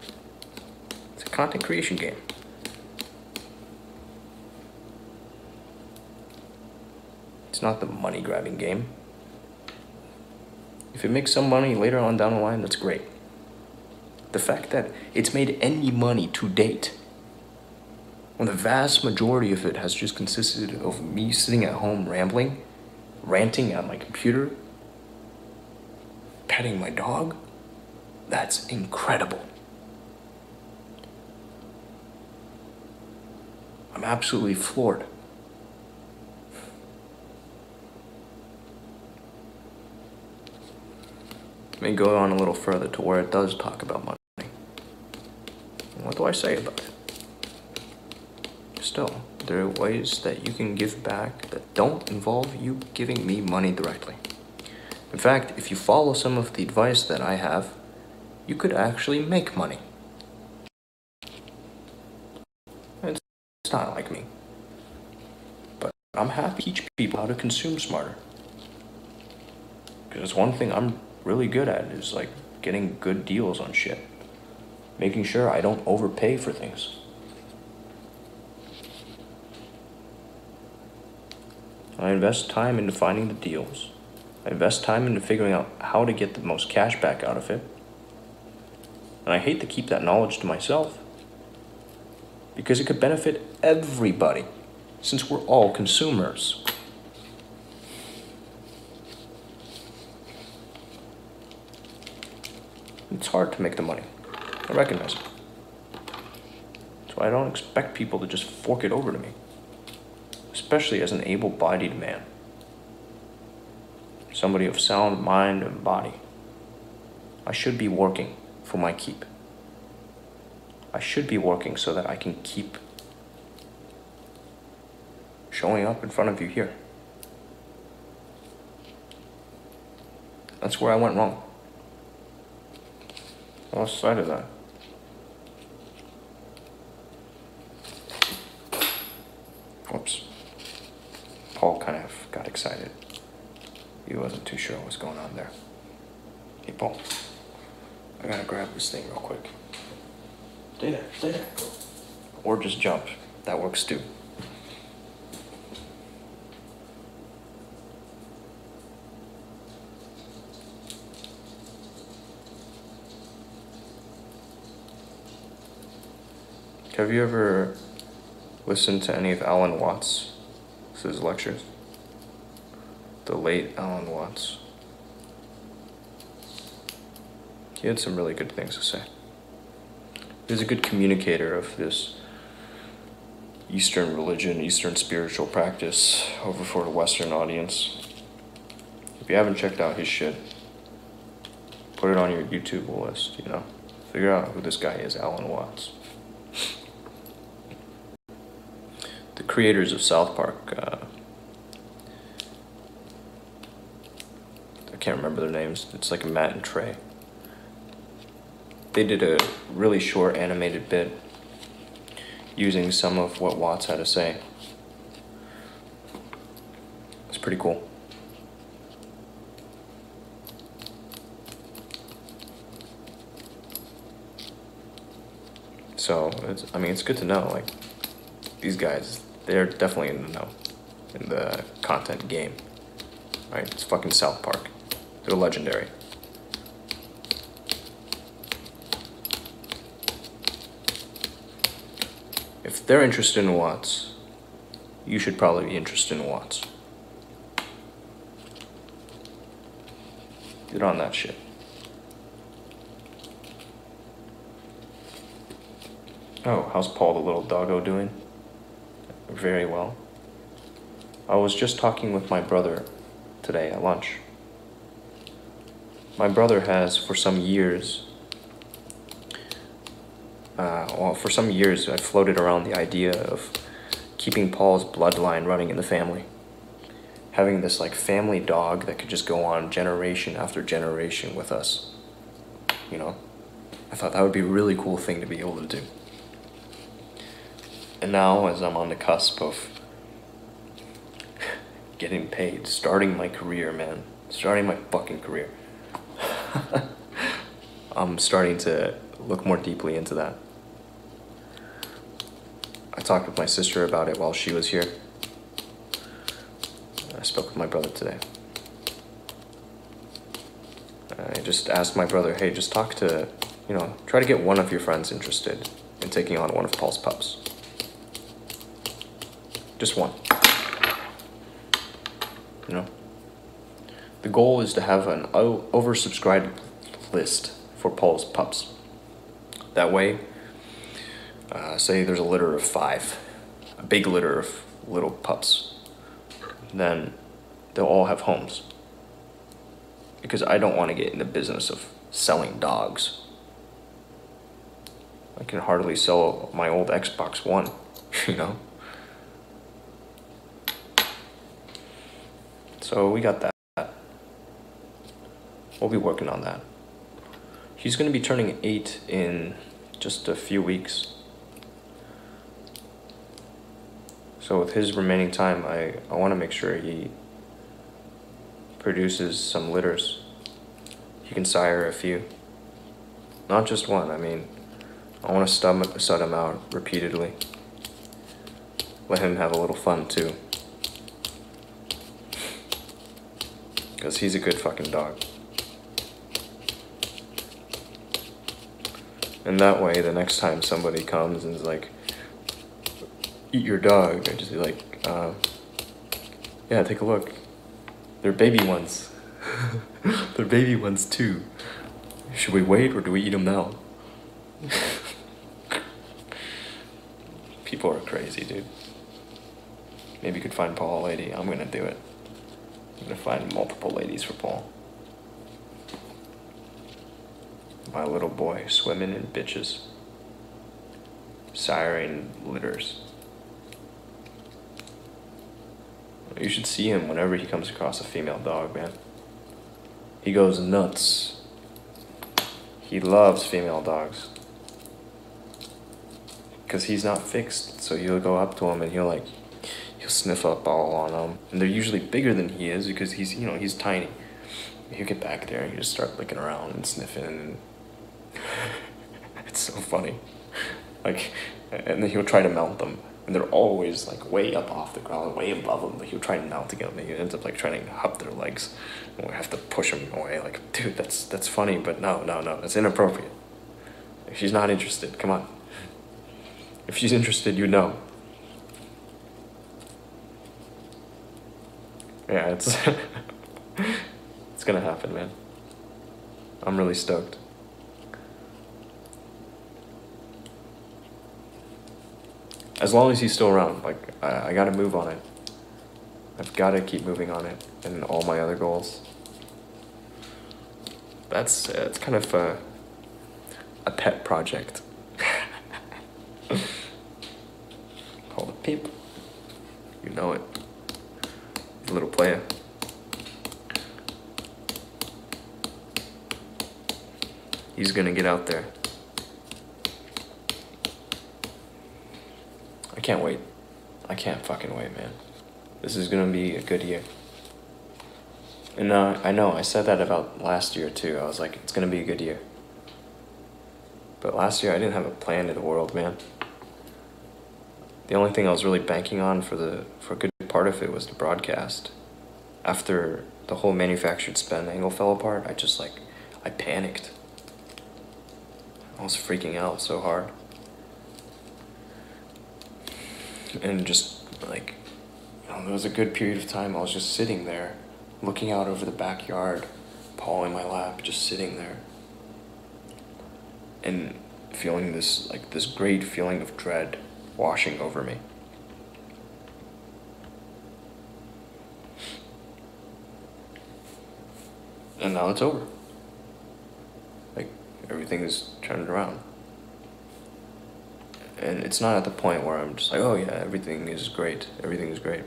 It's a content creation game. It's not the money grabbing game. If it makes some money later on down the line, that's great. The fact that it's made any money to date, when the vast majority of it has just consisted of me sitting at home rambling, ranting at my computer, petting my dog, that's incredible. I'm absolutely floored. Let me go on a little further to where it does talk about money. What do I say about it? Still, there are ways that you can give back that don't involve you giving me money directly. In fact, if you follow some of the advice that I have, you could actually make money. It's not like me. But I'm happy to teach people how to consume smarter. Because one thing I'm really good at is like getting good deals on shit. Making sure I don't overpay for things. I invest time into finding the deals. I invest time into figuring out how to get the most cash back out of it. And I hate to keep that knowledge to myself, because it could benefit everybody, since we're all consumers. It's hard to make the money. I recognize it. So I don't expect people to just fork it over to me, especially as an able-bodied man. Somebody of sound mind and body. I should be working for my keep. I should be working so that I can keep showing up in front of you here. That's where I went wrong. I lost sight of that. Whoops. Paul kind of got excited. He wasn't too sure what was going on there. Hey, Paul. I gotta grab this thing real quick. Stay there, stay there. Or just jump. That works too. Have you ever listened to any of Alan Watts' lectures? The late Alan Watts. He had some really good things to say. He was a good communicator of this Eastern religion, Eastern spiritual practice over for the Western audience. If you haven't checked out his shit, put it on your YouTube list, you know. Figure out who this guy is, Alan Watts. The creators of South Park, I can't remember their names. It's like Matt and Trey. They did a really short animated bit using some of what Watts had to say. It's pretty cool. So, it's good to know, like, these guys, they're definitely in the know, in the content game, right? It's fucking South Park. They're legendary. If they're interested in Watts, you should probably be interested in Watts. Get on that shit. Oh, how's Paul the little doggo doing? Very well. I was just talking with my brother today at lunch. My brother has, for some years, I floated around the idea of keeping Paul's bloodline running in the family. Having this like family dog that could just go on generation after generation with us. You know? I thought that would be a really cool thing to be able to do. And now, as I'm on the cusp of getting paid, starting my career, man. Starting my fucking career. I'm starting to look more deeply into that. I talked with my sister about it while she was here. I spoke with my brother today. I just asked my brother, hey, just talk to, try to get one of your friends interested in taking on one of Paul's pups. Just one. The goal is to have an oversubscribed list for Paul's pups. That way, say there's a litter of 5, a big litter of little pups, then they'll all have homes. Because I don't want to get in the business of selling dogs. I can hardly sell my old Xbox One, So we got that. We'll be working on that. He's going to be turning 8 in just a few weeks. So with his remaining time, I want to make sure he produces some litters. He can sire a few. Not just one, I want to stud him out repeatedly. Let him have a little fun too. Because he's a good fucking dog. And that way, the next time somebody comes and is like, eat your dog, I just be like, yeah, take a look. They're baby ones. They're baby ones too. Should we wait or do we eat them now? People are crazy, dude. Maybe you could find Paul a lady. I'm gonna do it. I'm gonna find multiple ladies for Paul. My little boy swimming in bitches. Siring litters. You should see him whenever he comes across a female dog, man. He goes nuts. He loves female dogs. Because he's not fixed, so you'll go up to him and he'll sniff up all on them. And they're usually bigger than he is because he's tiny. He'll get back there and you just start licking around and sniffing and it's so funny. And then he'll try to mount them. And they're always way up off the ground, way above him. He'll try to mount to get them. He ends up trying to hop their legs. And we have to push him away. Dude, that's funny, but no, it's inappropriate. If she's not interested, come on. If she's interested, you know. Yeah, it's gonna happen, man. I'm really stoked. As long as he's still around, I gotta move on it. I've gotta keep moving on it and all my other goals. It's kind of a pet project. Called a pimp. You know it. The little player. He's gonna get out there. I can't wait. I can't fucking wait, man. This is gonna be a good year. And I know, I said that about last year too. I was like, it's gonna be a good year. But last year I didn't have a plan to the world, man. The only thing I was really banking on for a good part of it was the broadcast. After the whole manufactured spend angle fell apart, I panicked. I was freaking out so hard. And just there was a good period of time I was just sitting there, looking out over the backyard, Paul in my lap, just sitting there. And feeling this great feeling of dread washing over me. And now it's over. Everything is turned around. And it's not at the point where I'm just oh yeah, everything is great,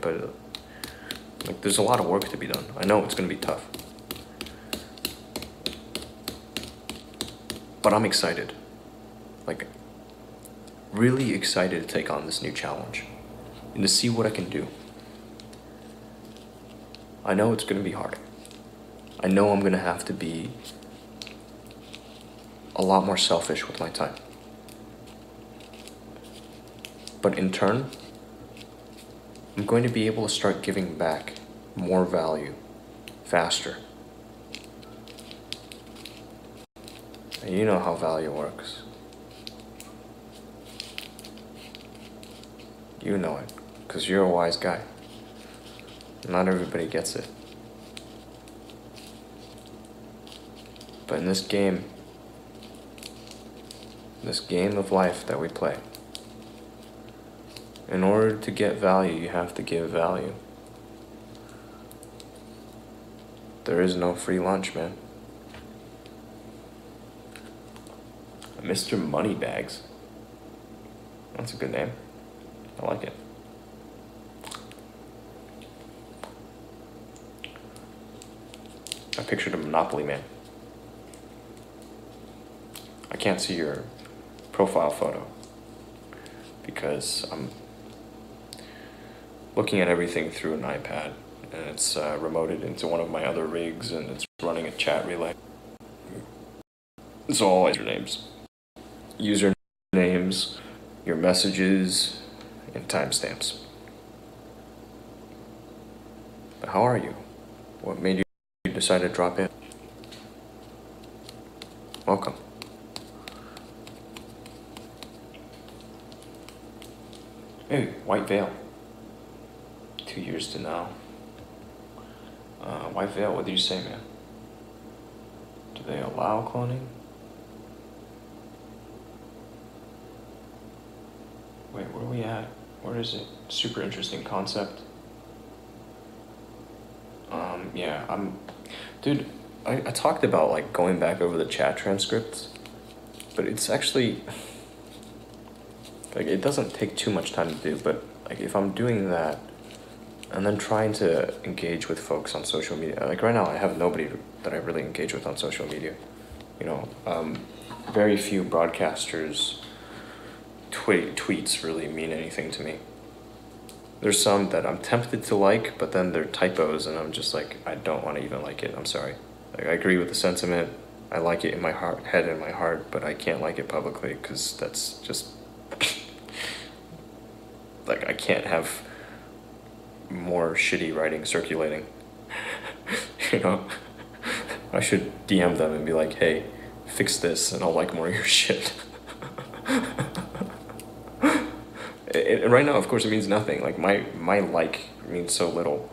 but there's a lot of work to be done. I know it's gonna be tough. But I'm excited. Really excited to take on this new challenge and to see what I can do. I know it's going to be hard. I know I'm going to have to be a lot more selfish with my time. But in turn, I'm going to be able to start giving back more value faster. And you know how value works. You know it, because you're a wise guy. Not everybody gets it. But in this game of life that we play, in order to get value, you have to give value. There is no free lunch, man. Mr. Moneybags. That's a good name. I like it. I pictured a Monopoly man. I can't see your profile photo because I'm looking at everything through an iPad, and it's remoted into one of my other rigs, and it's running a chat relay. It's all usernames, your messages, and timestamps. But how are you? What made you decide to drop in? Welcome. Hey, White Veil. 2 years to now. White Veil, what did you say, man? Do they allow cloning? Wait, where are we at? Where is it? Super interesting concept. Yeah, dude, I talked about like going back over the chat transcripts, but it's actually, like, it doesn't take too much time to do, but like if I'm doing that and then trying to engage with folks on social media, like right now I have nobody that I really engage with on social media, you know, very few broadcasters tweets really mean anything to me. There's some that I'm tempted to like, but then they're typos, and I'm just like, I don't want to even like it. I'm sorry. Like, I agree with the sentiment. I like it in my head and my heart, but I can't like it publicly because that's just like I can't have more shitty writing circulating. You know, I should DM them and be like, hey, fix this, and I'll like more of your shit. And right now, of course, it means nothing. Like, my like means so little.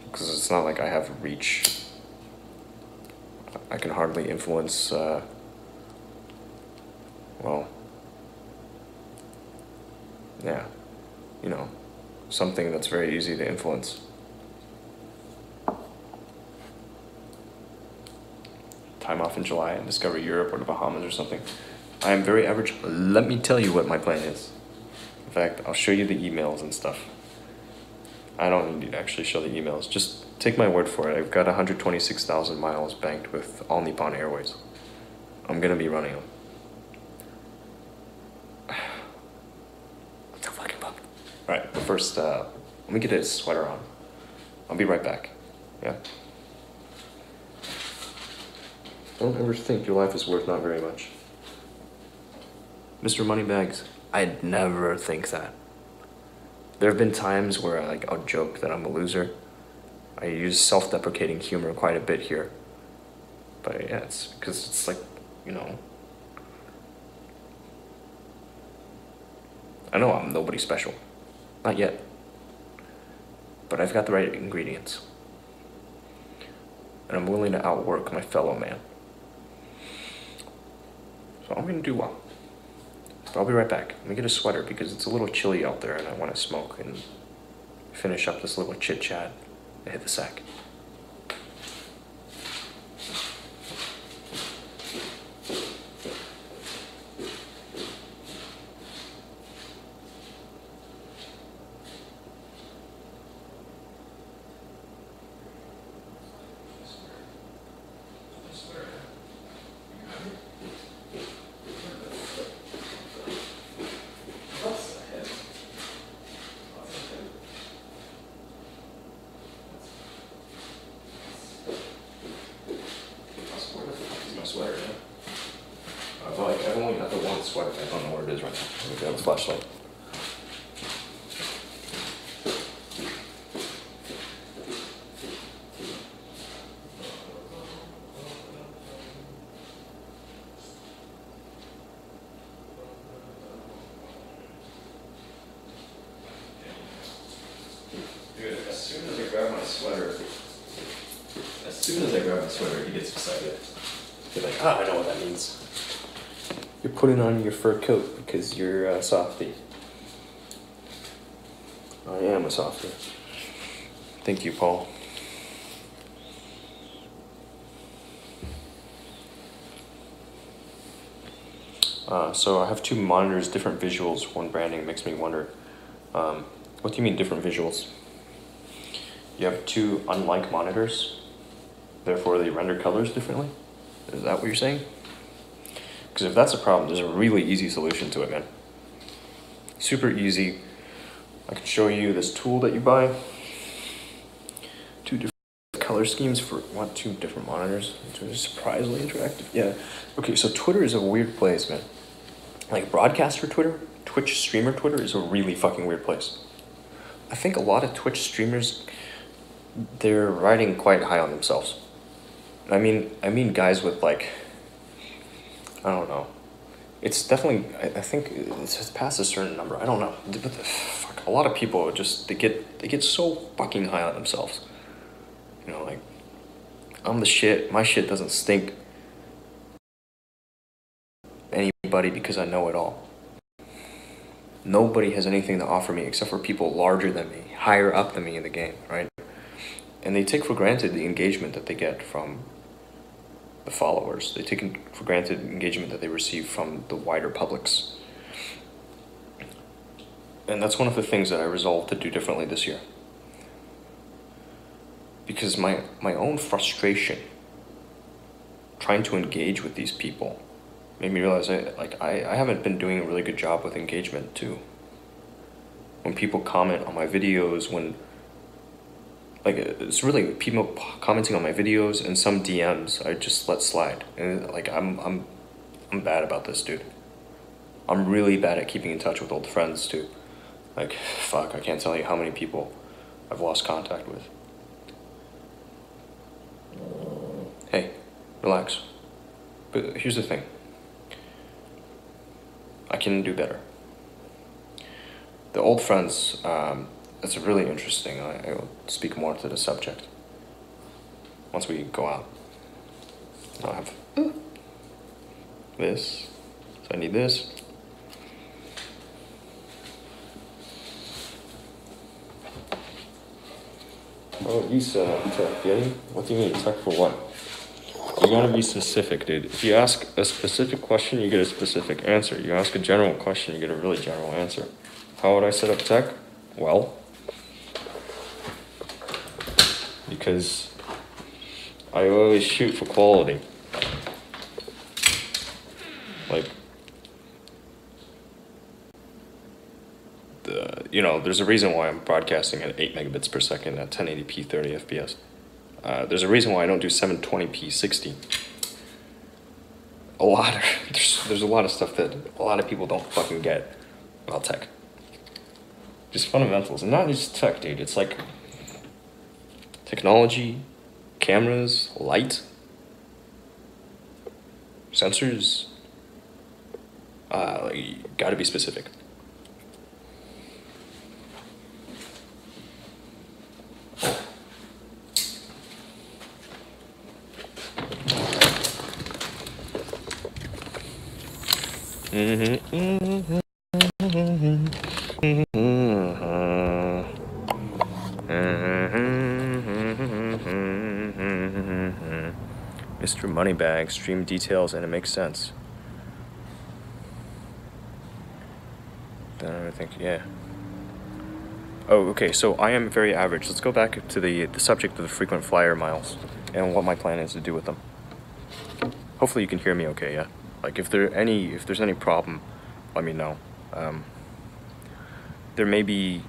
Because it's not like I have reach. I can hardly influence, well, yeah, you know, something that's very easy to influence. Time off in July and discover Europe or the Bahamas or something. I am very average. Let me tell you what my plan is. In fact, I'll show you the emails and stuff. I don't need to actually show the emails. Just take my word for it. I've got 126,000 miles banked with All Nippon Airways. I'm gonna be running them. I'm so fucking pumped. Alright, but first, let me get a sweater on. I'll be right back. Yeah? Don't ever think your life is worth not very much. Mr. Moneybags, I'd never think that. There have been times where I'll joke that I'm a loser. I use self-deprecating humor quite a bit here. But yeah, it's because it's like, you know, I know I'm nobody special. Not yet. But I've got the right ingredients. And I'm willing to outwork my fellow man. So I'm gonna do well. But I'll be right back. Let me get a sweater because it's a little chilly out there and I want to smoke and finish up this little chit chat and hit the sack. flashlight. Dude, as soon as I grab my sweater, he gets excited. You're like, I know what that means. You're putting on your fur coat because you're a softie. I am a softie. Thank you, Paul. So I have two monitors, different visuals. One branding makes me wonder, what do you mean different visuals? You have two unlike monitors, therefore they render colors differently? Is that what you're saying? Because if that's a problem, there's a really easy solution to it, man. Super easy. I can show you this tool that you buy. Two different color schemes for, what, two different monitors? It's surprisingly interactive. Yeah. Okay, so Twitter is a weird place, man. Like broadcaster Twitter, Twitch streamer Twitter is a really fucking weird place. I think a lot of Twitch streamers, they're riding quite high on themselves. I mean guys with like, I don't know. It's definitely, I think it's past a certain number. I don't know. But fuck, a lot of people just, they get so fucking high on themselves. You know, like, I'm the shit. My shit doesn't stink anybody because I know it all. Nobody has anything to offer me except for people larger than me, higher up than me in the game, right? And they take for granted the engagement that they get from the followers. They take for granted engagement that they receive from the wider publics. And that's one of the things that I resolved to do differently this year. Because my own frustration trying to engage with these people made me realize I haven't been doing a really good job with engagement too. When people comment on my videos, when like it's really people commenting on my videos and some DMs I just let slide. And like I'm bad about this, dude. I'm really bad at keeping in touch with old friends too. Like fuck, I can't tell you how many people I've lost contact with. Hey, relax. But here's the thing. I can do better. The old friends, it's really interesting. I will speak more to the subject once we go out. I'll have this. So I need this. Oh, you said tech, yeah? What do you mean, tech for what? You gotta be specific, dude. If you ask a specific question, you get a specific answer. You ask a general question, you get a really general answer. How would I set up tech? Well, because I always shoot for quality. Like, there's a reason why I'm broadcasting at 8 megabits per second at 1080p 30 FPS. There's a reason why I don't do 720p 60. There's a lot of stuff that a lot of people don't fucking get about tech. Just fundamentals, and not just tech, dude. It's like technology, cameras, light, sensors. You gotta be specific. Mr. Moneybag, stream details, and it makes sense. I think, yeah. Oh, okay, so I am very average. Let's go back to the subject of the frequent flyer miles and what my plan is to do with them. Hopefully you can hear me okay, yeah? Like, if there's any problem, let me know. There may be...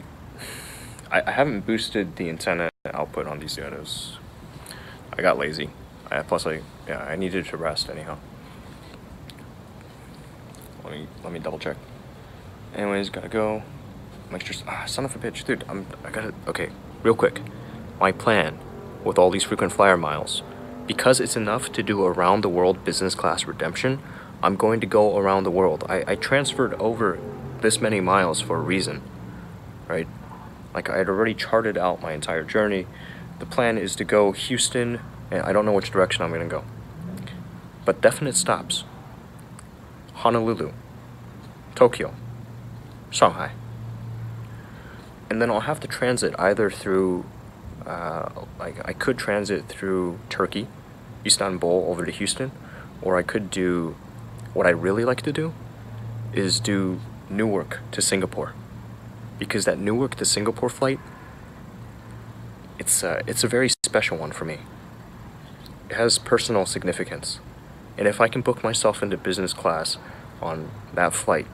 I haven't boosted the antenna output on these Yodos. I got lazy. I needed to rest anyhow. Let me double check. Anyways, gotta go. Son of a bitch, dude. Okay, real quick. My plan with all these frequent flyer miles, because it's enough to do around the world business class redemption, I'm going to go around the world. I transferred over this many miles for a reason, right? Like, I had already charted out my entire journey. The plan is to go Houston, and I don't know which direction I'm gonna go. But definite stops: Honolulu, Tokyo, Shanghai. And then I'll have to transit either through, I could transit through Turkey, Istanbul over to Houston, or I could do, what I really like to do is do Newark to Singapore. Because that Newark to Singapore flight, it's a very special one for me. It has personal significance. And if I can book myself into business class on that flight,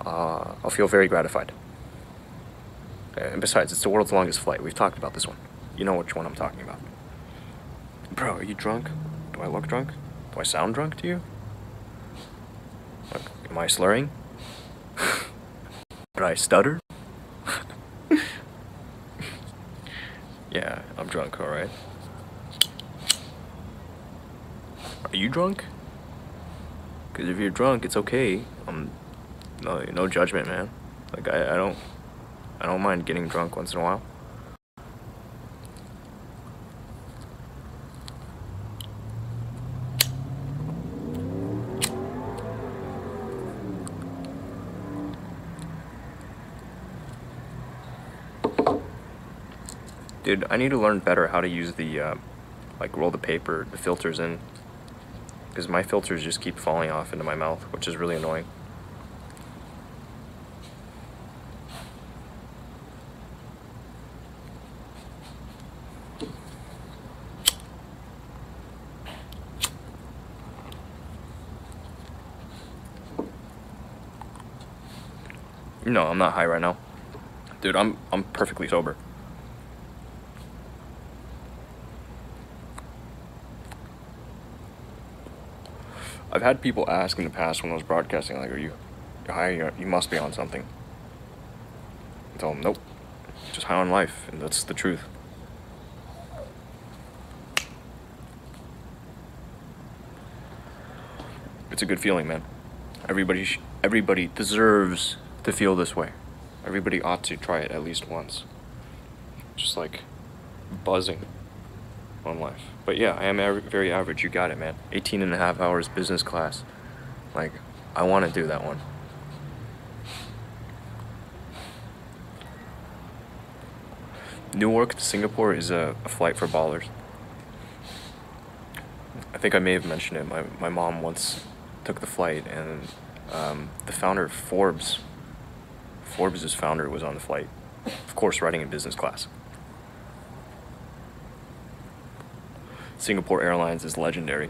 I'll feel very gratified. And besides, it's the world's longest flight. We've talked about this one. You know which one I'm talking about. Bro, are you drunk? Do I look drunk? Do I sound drunk to you? Like, am I slurring? Did I stutter? Yeah, I'm drunk, alright. Are you drunk? Because if you're drunk, it's okay. No judgment, man. Like, I don't mind getting drunk once in a while. Dude, I need to learn better how to use the, roll the paper, the filters in. Because my filters just keep falling off into my mouth, which is really annoying. No, I'm not high right now. Dude, I'm perfectly sober. I've had people ask in the past when I was broadcasting, like, are you high? You must be on something. I tell them, nope, just high on life, and that's the truth. It's a good feeling, man. Everybody deserves to feel this way. Everybody ought to try it at least once. Just like buzzing on life. But yeah, I am very average. You got it, man. 18 and a half hours business class. Like, I want to do that one. Newark to Singapore is a flight for ballers. I think I may have mentioned it. My mom once took the flight, and the founder of Forbes' founder was on the flight. Of course, riding in business class. Singapore Airlines is legendary.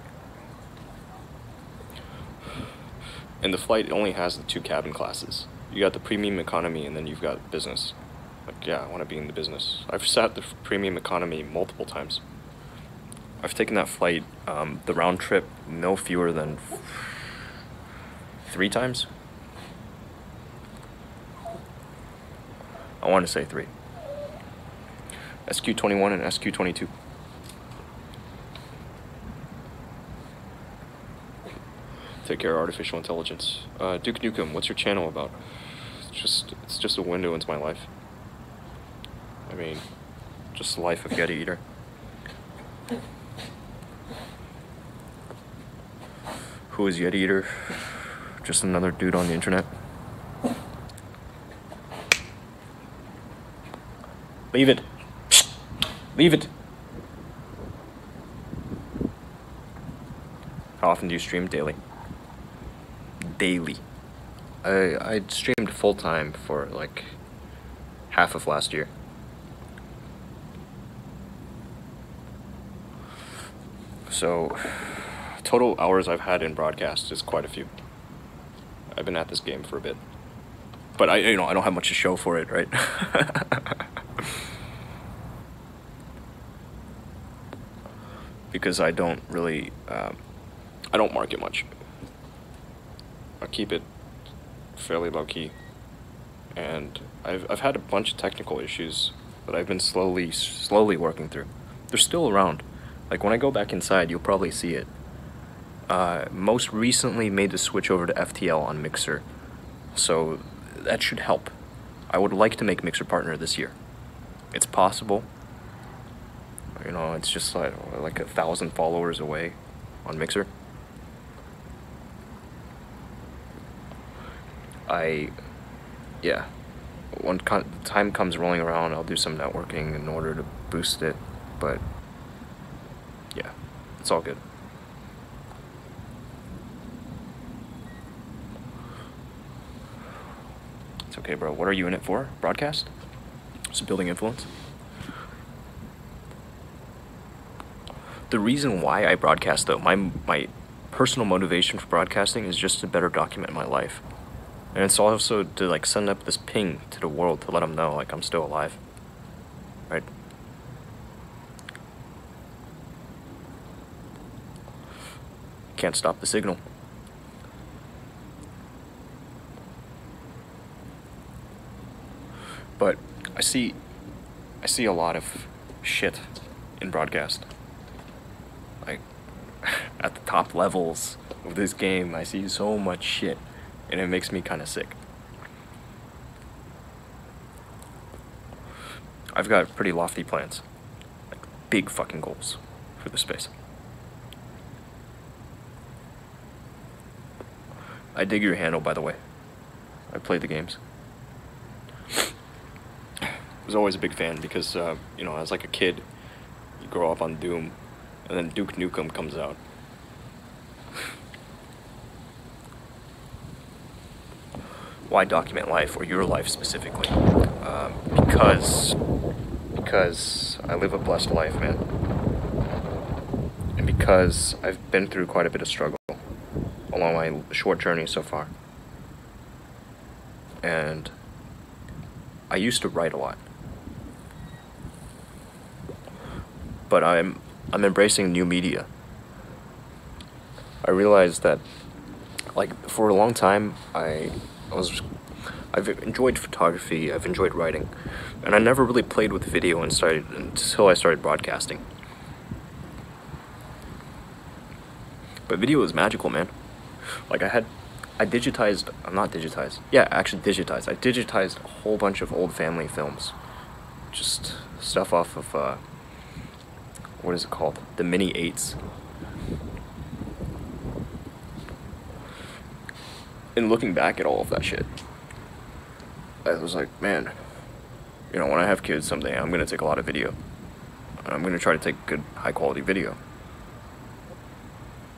And the flight only has the 2 cabin classes. You got the premium economy, and then you've got business. Like, yeah, I want to be in the business. I've sat the premium economy multiple times. I've taken that flight, the round trip, no fewer than 3 times. I want to say 3. SQ21 and SQ22. Take care of artificial intelligence. Duke Nukem, what's your channel about? It's just a window into my life. I mean, just the life of Yeti Eater. Who is Yeti Eater? Just another dude on the internet. Leave it. Leave it. How often do you stream? Daily. Daily. I streamed full time for like half of last year. So, total hours I've had in broadcast is quite a few. I've been at this game for a bit. But I don't have much to show for it, right? Because I don't really, I don't market much. I keep it fairly low-key. And I've had a bunch of technical issues that I've been slowly working through. They're still around. Like, when I go back inside, you'll probably see it. Most recently made the switch over to FTL on Mixer, so that should help. I would like to make Mixer Partner this year. It's possible. You know, it's just like 1,000 followers away on Mixer. Yeah. When time comes rolling around, I'll do some networking in order to boost it, but yeah, it's all good. It's okay, bro. What are you in it for? Broadcast? Just building influence? The reason why I broadcast, though, my personal motivation for broadcasting is just to better document my life. And it's also to, like, send up this ping to the world to let them know, like, I'm still alive. Right? Can't stop the signal. But I see a lot of shit in broadcast. Like, at the top levels of this game, I see so much shit, and it makes me kind of sick. I've got pretty lofty plans, like big fucking goals for this space. I dig your handle, by the way. I played the games. I was always a big fan because, you know, as like a kid, you grow up on Doom, and then Duke Nukem comes out. Why document life, or your life specifically? Because I live a blessed life, man. And because I've been through quite a bit of struggle along my short journey so far. And I used to write a lot. But I'm embracing new media. I realized that, like, for a long time, I've enjoyed photography, I've enjoyed writing, and I never really played with video until I started broadcasting. But video is magical, man. Like, I digitized a whole bunch of old family films. Just stuff off of, what is it called? The Mini 8s. And looking back at all of that shit, I was like, man, you know, when I have kids someday, I'm gonna take a lot of video. And I'm gonna try to take good, high quality video.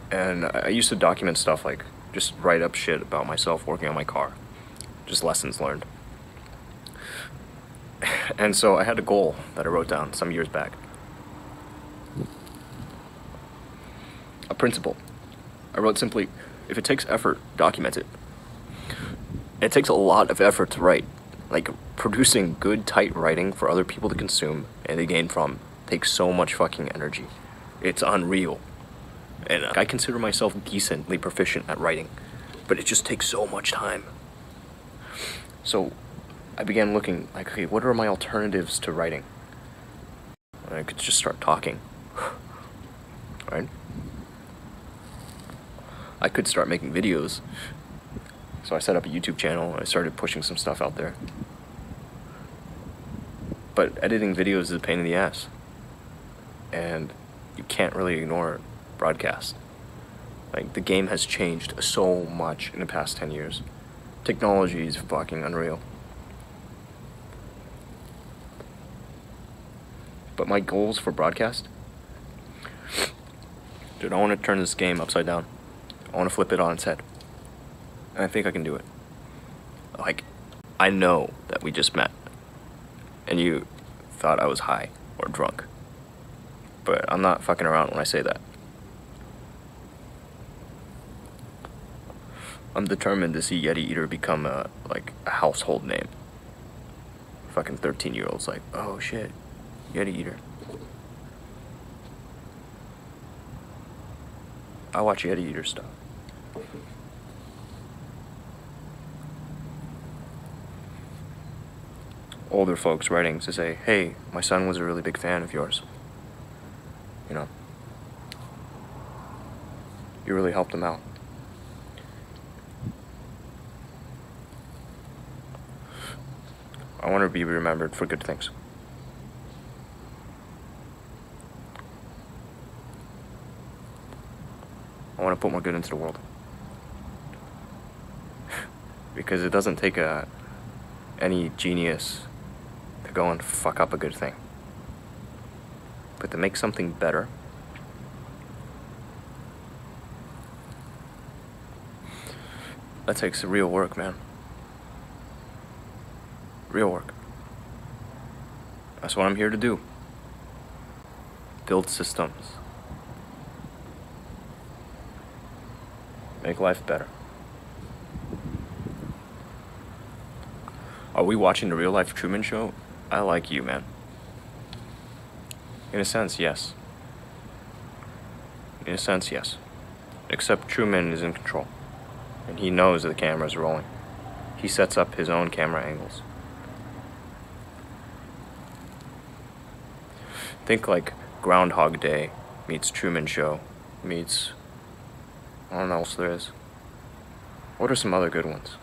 And I used to document stuff like, just write up shit about myself working on my car. Just lessons learned. And so I had a goal that I wrote down some years back. A principle. I wrote simply, if it takes effort, document it. It takes a lot of effort to write. Like, producing good, tight writing for other people to consume and to gain from takes so much fucking energy. It's unreal. And I consider myself decently proficient at writing, but it just takes so much time. So I began looking, like, okay, what are my alternatives to writing? And I could just start talking. Right? I could start making videos. So I set up a YouTube channel and I started pushing some stuff out there. But editing videos is a pain in the ass. And you can't really ignore broadcast. Like, the game has changed so much in the past 10 years. Technology is fucking unreal. But my goals for broadcast? Dude, I want to turn this game upside down. I want to flip it on its head. And I think I can do it. Like, I know that we just met, and you thought I was high or drunk. But I'm not fucking around when I say that. I'm determined to see Yeti Eater become a household name. Fucking 13-year-olds like, oh shit, Yeti Eater. I watch Yeti Eater stuff. older folks writing to say, hey, my son was a really big fan of yours. You know, you really helped him out. I want to be remembered for good things. I want to put more good into the world. Because it doesn't take any genius to go and fuck up a good thing. But to make something better, that takes real work, man. Real work. That's what I'm here to do. Build systems. Make life better. Are we watching the real life Truman Show? I like you, man. In a sense, yes. In a sense, yes. Except Truman is in control. And he knows that the camera's rolling. He sets up his own camera angles. Think like Groundhog Day meets Truman Show meets... I don't know what else there is. What are some other good ones?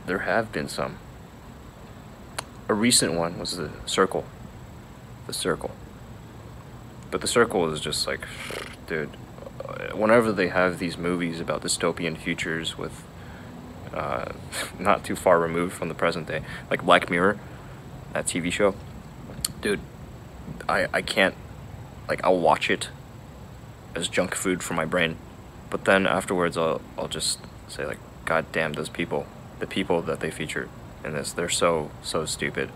There have been some. A recent one was The Circle. The Circle. But The Circle is just like, dude, whenever they have these movies about dystopian futures with not too far removed from the present day, like Black Mirror, that TV show, dude, I can't, like, I'll watch it as junk food for my brain, but then afterwards I'll just say, like, god damn, those people, the people that they feature in this, they're so stupid.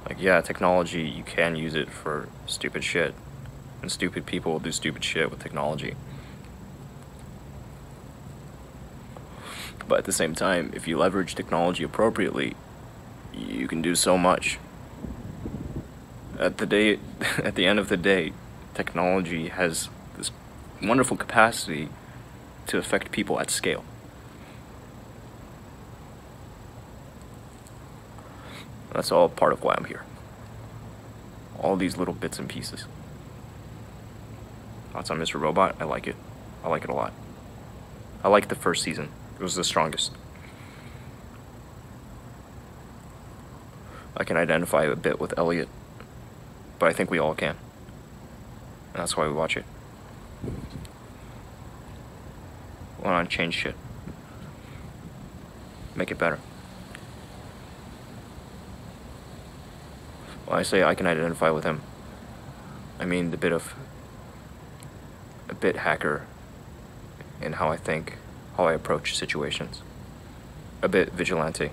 Like, yeah, technology, you can use it for stupid shit, and stupid people will do stupid shit with technology. But at the same time, if you leverage technology appropriately, you can do so much. At the end of the day, technology has this wonderful capacity to affect people at scale. That's all part of why I'm here. All these little bits and pieces. Thoughts on Mr. Robot? I like it. I like it a lot. I liked the first season. It was the strongest. I can identify a bit with Elliot, but I think we all can. And that's why we watch it. We want to change shit. Make it better. When I say I can identify with him, I mean a bit hacker in how I think, how I approach situations. A bit vigilante.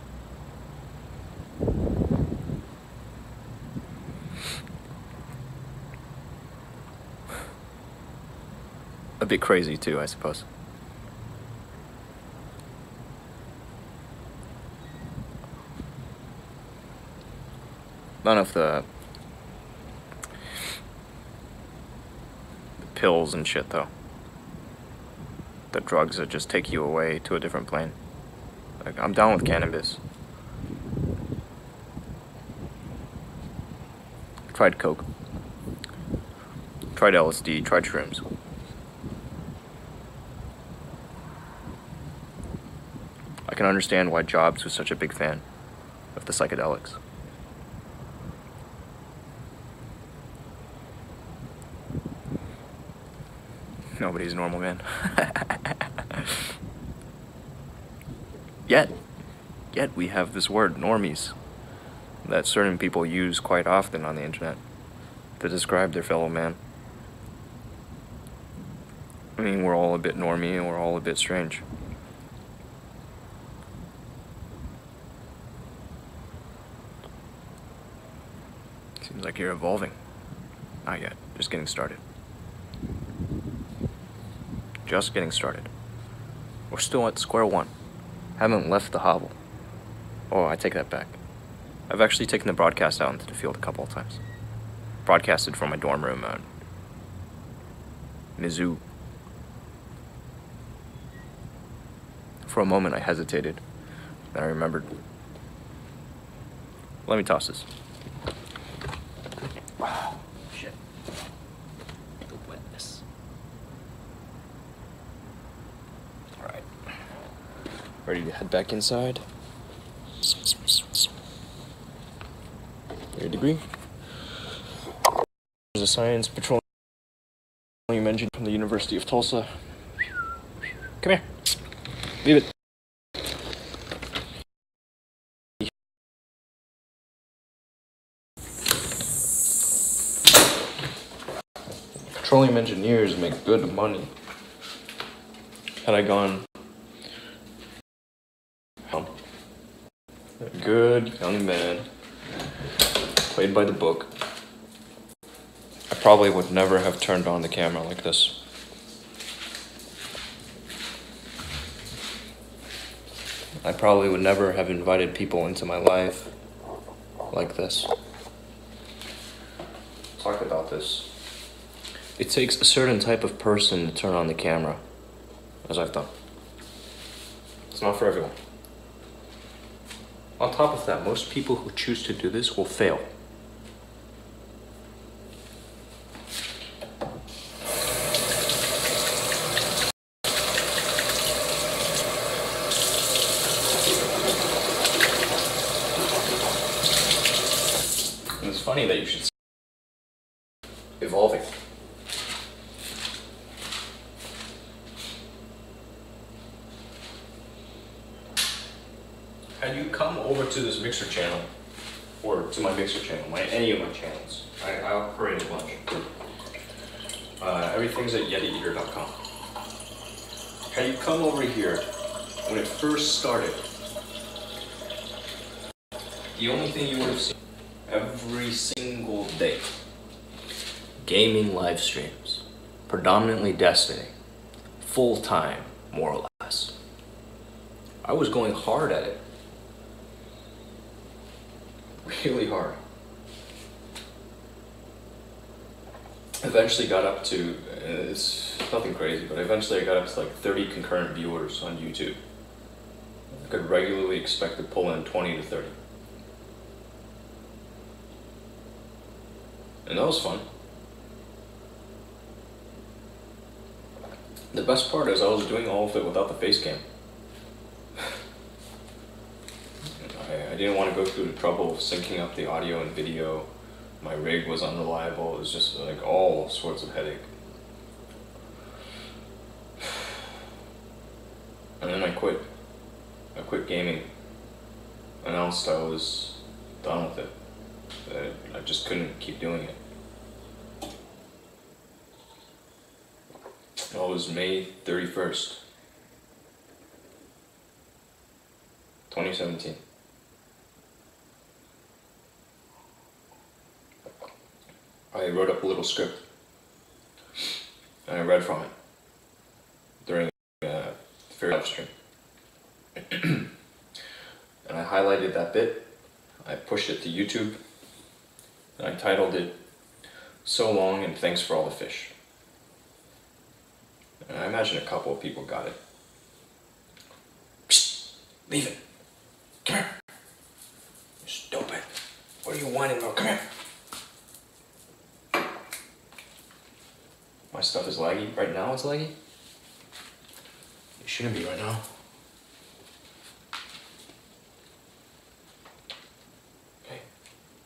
A bit crazy too, I suppose. None of the pills and shit, though. The drugs that just take you away to a different plane. Like, I'm down with cannabis. Tried coke. Tried LSD, tried shrooms. I can understand why Jobs was such a big fan of the psychedelics. Nobody's normal, man. Yet we have this word, normies, that certain people use quite often on the internet to describe their fellow man. I mean, we're all a bit normie and we're all a bit strange. Seems like you're evolving. Not yet, just getting started. Just getting started. We're still at square one. Haven't left the hovel. Oh, I take that back. I've actually taken the broadcast out into the field a couple of times. Broadcasted from my dorm room at Mizzou. For a moment, I hesitated. Then I remembered. Let me toss this. Oh, shit. The wetness. Alright. Ready to head back inside? Your degree? There's a science petroleum engine from the University of Tulsa. Come here. Leave it. Petroleum engineers make good money. Had I gone a good young man, played by the book, I probably would never have turned on the camera like this. I probably would never have invited people into my life like this. Talk about this. It takes a certain type of person to turn on the camera, as I've done. It's not for everyone. On top of that, most people who choose to do this will fail. And it's funny that you should evolving. Had you come over to this Mixer channel, or to my Mixer channel, any of my channels, I operate a bunch. Everything's at YetiEater.com. Had you come over here when it first started, the only thing you would have seen every single day, gaming live streams, predominantly Destiny, full time, more or less. I was going hard at it. Really hard. Eventually got up to, it's nothing crazy, but eventually I got up to like 30 concurrent viewers on YouTube. I could regularly expect to pull in 20 to 30. And that was fun. The best part is I was doing all of it without the face cam. I didn't want to go through the trouble of syncing up the audio and video. My rig was unreliable. It was just like all sorts of headache. And then I quit. I quit gaming. Announced I was done with it. That I just couldn't keep doing it. It was May 31st, 2017. I wrote up a little script and I read from it during a fair live stream. And I highlighted that bit, I pushed it to YouTube, and I titled it, "So Long and Thanks for All the Fish." And I imagine a couple of people got it. Psst, leave it. Come here. You stupid. What are you whining about? Come here. My stuff is laggy. Right now it's laggy? It shouldn't be right now. Hey.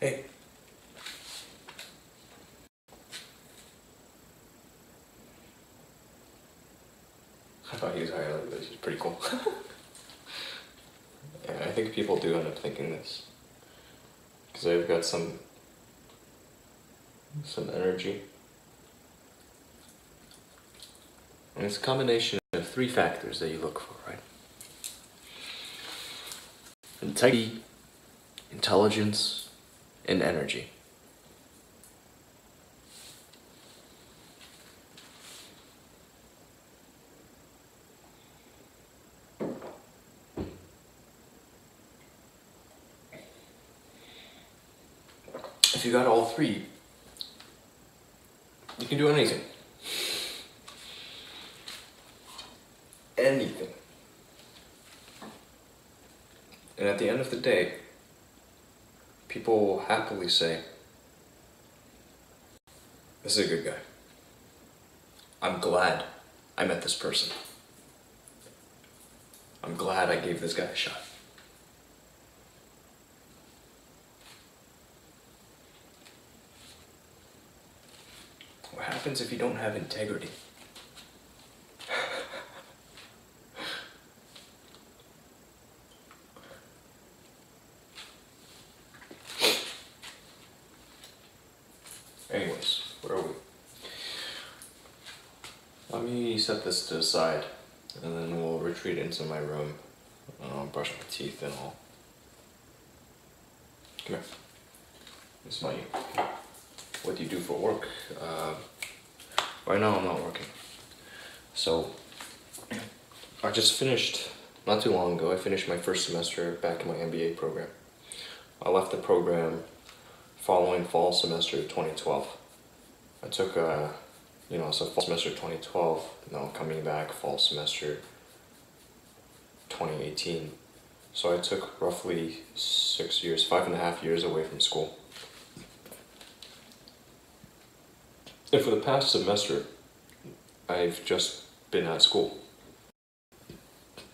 Hey. I thought he was higher like this. He's pretty cool. Yeah, I think people do end up thinking this. Because I've got some energy. And it's a combination of 3 factors that you look for, right? Integrity, intelligence, and energy. If you got all 3, you can do anything. Anything. And at the end of the day, people will happily say, this is a good guy. I'm glad I met this person. I'm glad I gave this guy a shot. What happens if you don't have integrity? Anyways, where are we? Let me set this to the side, and then we'll retreat into my room, brush my teeth and all. Come here. This is my... What do you do for work? Right now I'm not working. So, I just finished, not too long ago, I finished my first semester back in my MBA program. I left the program following fall semester 2012. I took so fall semester 2012, now coming back fall semester 2018. So I took roughly 6 years, 5.5 years away from school. And for the past semester, I've just been at school. I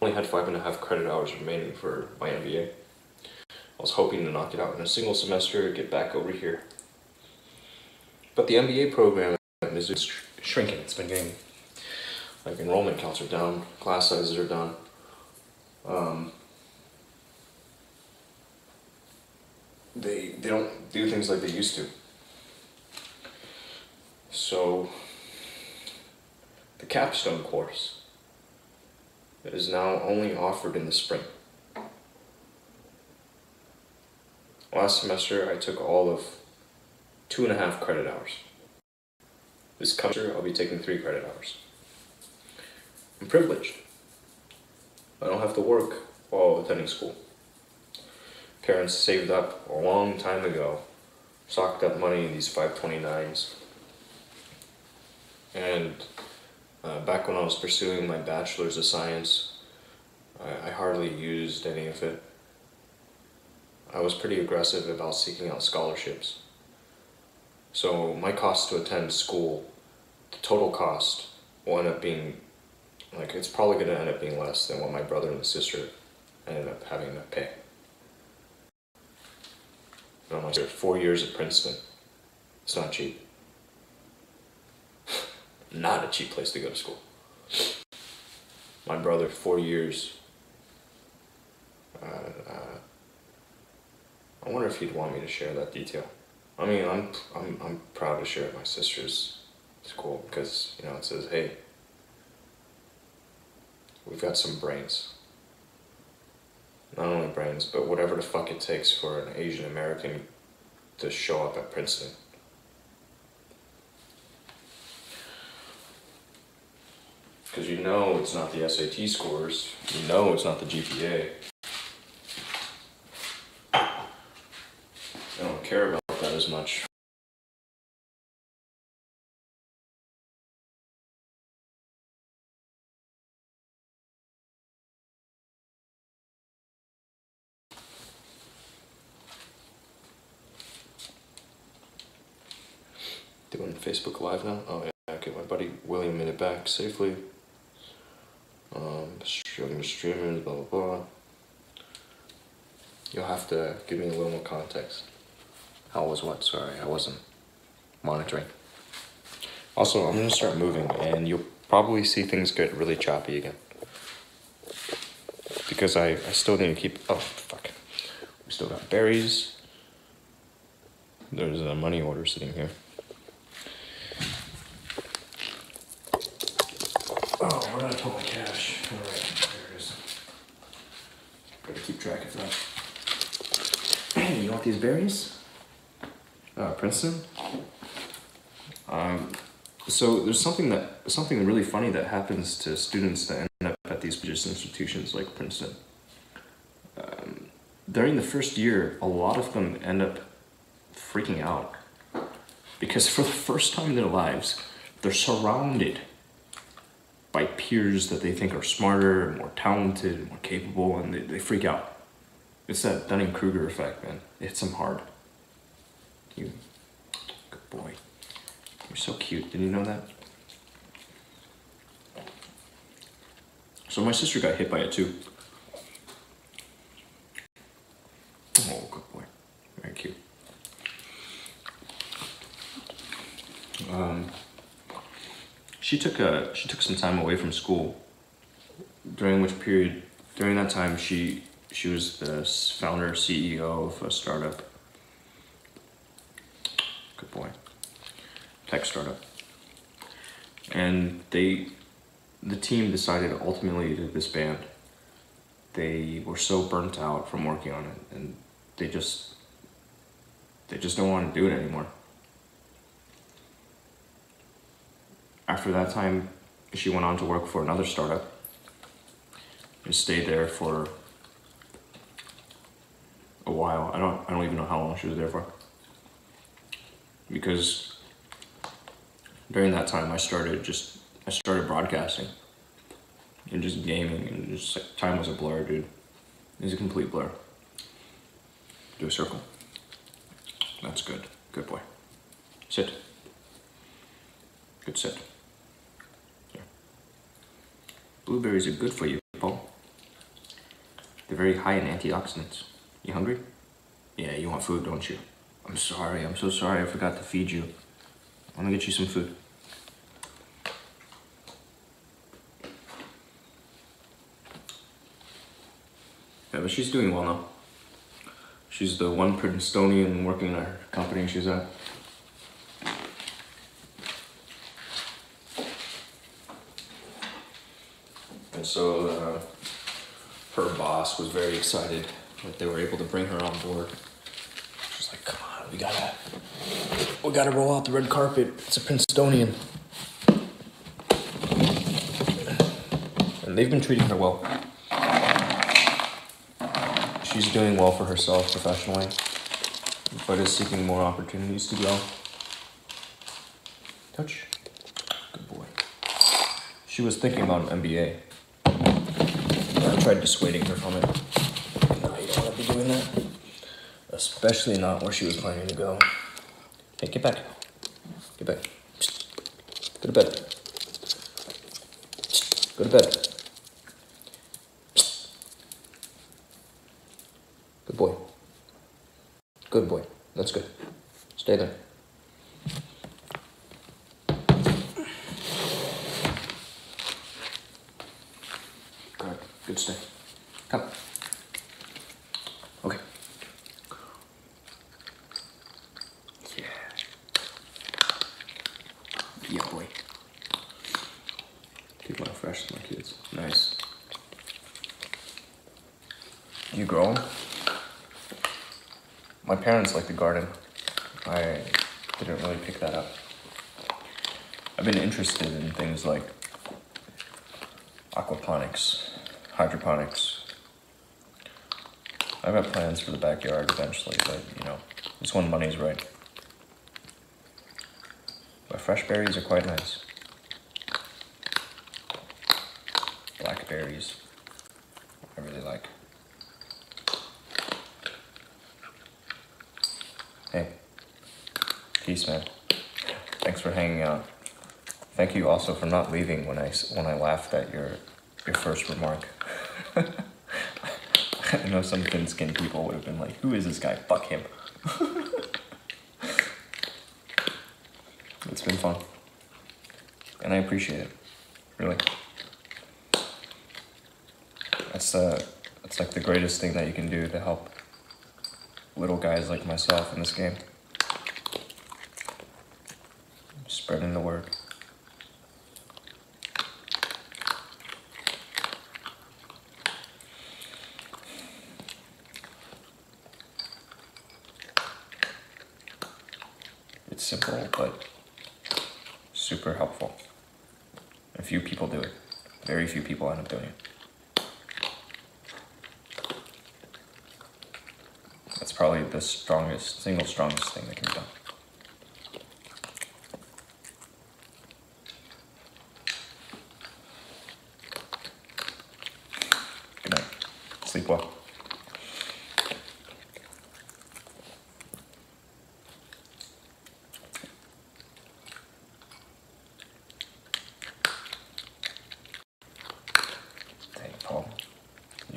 only had 5.5 credit hours remaining for my MBA. I was hoping to knock it out in a single semester, get back over here. But the MBA program is shrinking. It's been getting, like, enrollment counts are down, class sizes are down. They don't do things like they used to. So, the capstone course is now only offered in the spring. Last semester, I took all of 2.5 credit hours. This coming semester, I'll be taking 3 credit hours. I'm privileged. I don't have to work while attending school. Parents saved up a long time ago, socked up money in these 529s. And back when I was pursuing my bachelor's of science, I hardly used any of it. I was pretty aggressive about seeking out scholarships. So my cost to attend school, the total cost will end up being, like, it's probably going to end up being less than what my brother and sister ended up having to pay. You know, 4 years at Princeton, it's not cheap. Not a cheap place to go to school. My brother, 4 years. I wonder if he'd want me to share that detail. I mean, I'm proud to share at my sister's school because, you know, it says, hey, we've got some brains. Not only brains, but whatever the fuck it takes for an Asian American to show up at Princeton. Because you know it's not the SAT scores, you know it's not the GPA. I don't care about that as much. Doing Facebook Live now? Oh yeah, okay, my buddy William made it back safely. Struggling streamers, blah blah blah. You'll have to give me a little more context. How was what? Sorry, I wasn't monitoring. Also, I'm gonna start moving and you'll probably see things get really choppy again. Because I still need to keep, oh fuck. We still got berries. There's a money order sitting here. Oh, where did I put my cash? Alright, there it is. Gotta keep track of that. Hey, you want these berries? Princeton? So there's something really funny that happens to students that end up at these prestigious institutions like Princeton. During the first year, a lot of them end up freaking out because for the first time in their lives, they're surrounded by peers that they think are smarter, more talented, more capable, and they freak out. It's that Dunning-Kruger effect, man. It hits him hard. You, good boy. You're so cute. Didn't you know that? So my sister got hit by it too. Oh, good boy. Very cute. She took some time away from school. During that time she was the founder, CEO of a startup. Good boy. Tech startup. And the team decided ultimately to disband. They were so burnt out from working on it, and they just don't want to do it anymore. After that time, she went on to work for another startup and stayed there for a while. I don't even know how long she was there for. Because during that time I started broadcasting and just gaming, and just like time was a blur, dude. It was a complete blur. Do a circle. That's good. Good boy. Sit. Good sit. Yeah. Blueberries are good for you, Paul. They're very high in antioxidants. You hungry? Yeah, you want food, don't you? I'm sorry, I'm so sorry I forgot to feed you. I'm gonna get you some food. Yeah, but she's doing well now. She's the one Princetonian working at her company she's at. And so her boss was very excited that they were able to bring her on board. She's like, come on, we gotta roll out the red carpet. It's a Princetonian. And they've been treating her well. She's doing well for herself professionally, but is seeking more opportunities to grow. Touch. Good boy. She was thinking about an MBA. I tried dissuading her from it. No, you don't want to be doing that. Especially not where she was planning to go. Hey, get back. Get back. Go to bed. Go to bed. Good boy. Good boy. That's good. Stay there. Good. Good stay. Come. Okay. Yeah. Yeah, boy. Keep on fresh with my kids. Nice. You grow 'em? My parents like to garden. I didn't really pick that up. I've been interested in things like aquaponics, hydroponics. I've got plans for the backyard eventually, but just when money's right. But fresh berries are quite nice. Blackberries, I really like. Hey, peace, man. Thanks for hanging out. Thank you also for not leaving when I laughed at your first remark. I know some thin-skinned people would have been like, "Who is this guy? Fuck him." It's been fun, and I appreciate it. Really. It's like the greatest thing that you can do to help little guys like myself in this game. Spreading the word. It's simple, but super helpful. A few people do it. Very few people end up doing it. That's probably the single strongest thing that can be done. Good night. Sleep well.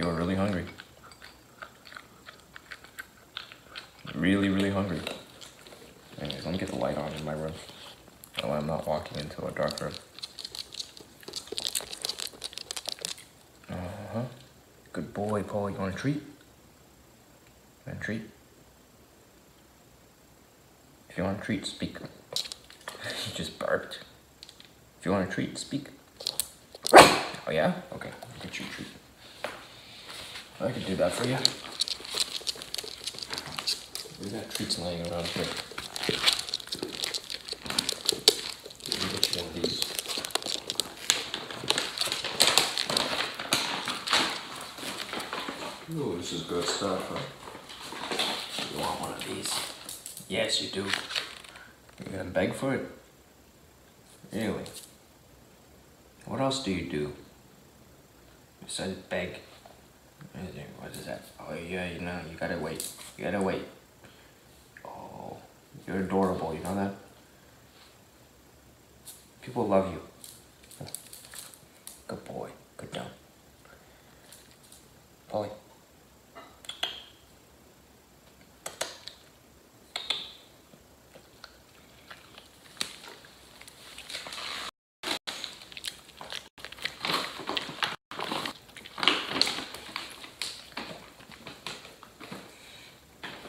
You were really hungry. Really, really hungry. Anyways, let me get the light on in my room. Oh, I'm not walking into a dark room. Uh-huh. Good boy, Paul. You want a treat? You want a treat? If you want a treat, speak. He just barked. If you want a treat, speak. Oh yeah? Okay, I'll get you a treat. I could do that for you. We got treats laying around here. Let me get you one of these. Ooh, this is good stuff, huh? You want one of these? Yes, you do. You're gonna beg for it? Really? What else do you do? Besides beg? What is that? Oh yeah, you know, you gotta wait. You gotta wait. Oh, you're adorable, you know that? People love you. Good boy. Good job. Polly.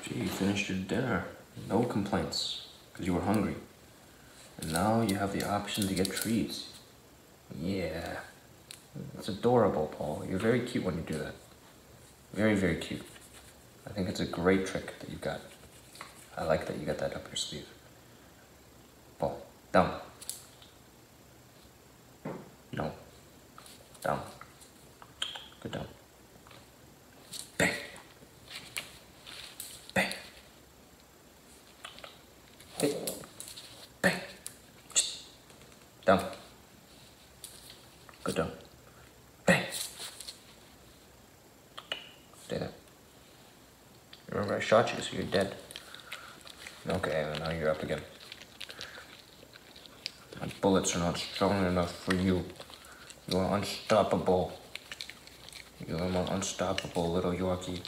Gee, you finished your dinner. No complaints, because you were hungry. And now you have the option to get treats. Yeah. It's adorable, Paul. You're very cute when you do that. Very, very cute. I think it's a great trick that you got. I like that you got that up your sleeve. Paul, down. No. Down. Good down. Bang. Bang. Hey. Bang. Down. Good down. Bang. Stay there. Remember, I shot you, so you're dead. Okay, and now you're up again. My bullets are not strong enough for you. You are unstoppable. You are my unstoppable little Yorkie.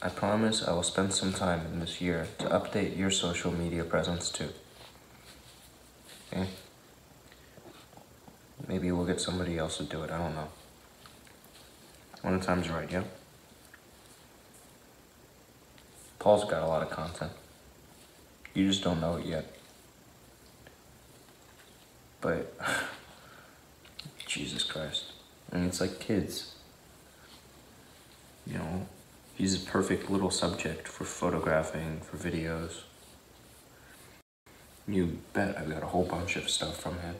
I promise I will spend some time in this year to update your social media presence too. Okay? Maybe we'll get somebody else to do it, I don't know. When the time's right, yeah? Paul's got a lot of content. You just don't know it yet. But, Jesus Christ. I mean, it's like kids. You know, he's a perfect little subject for photographing, for videos. You bet I've got a whole bunch of stuff from him.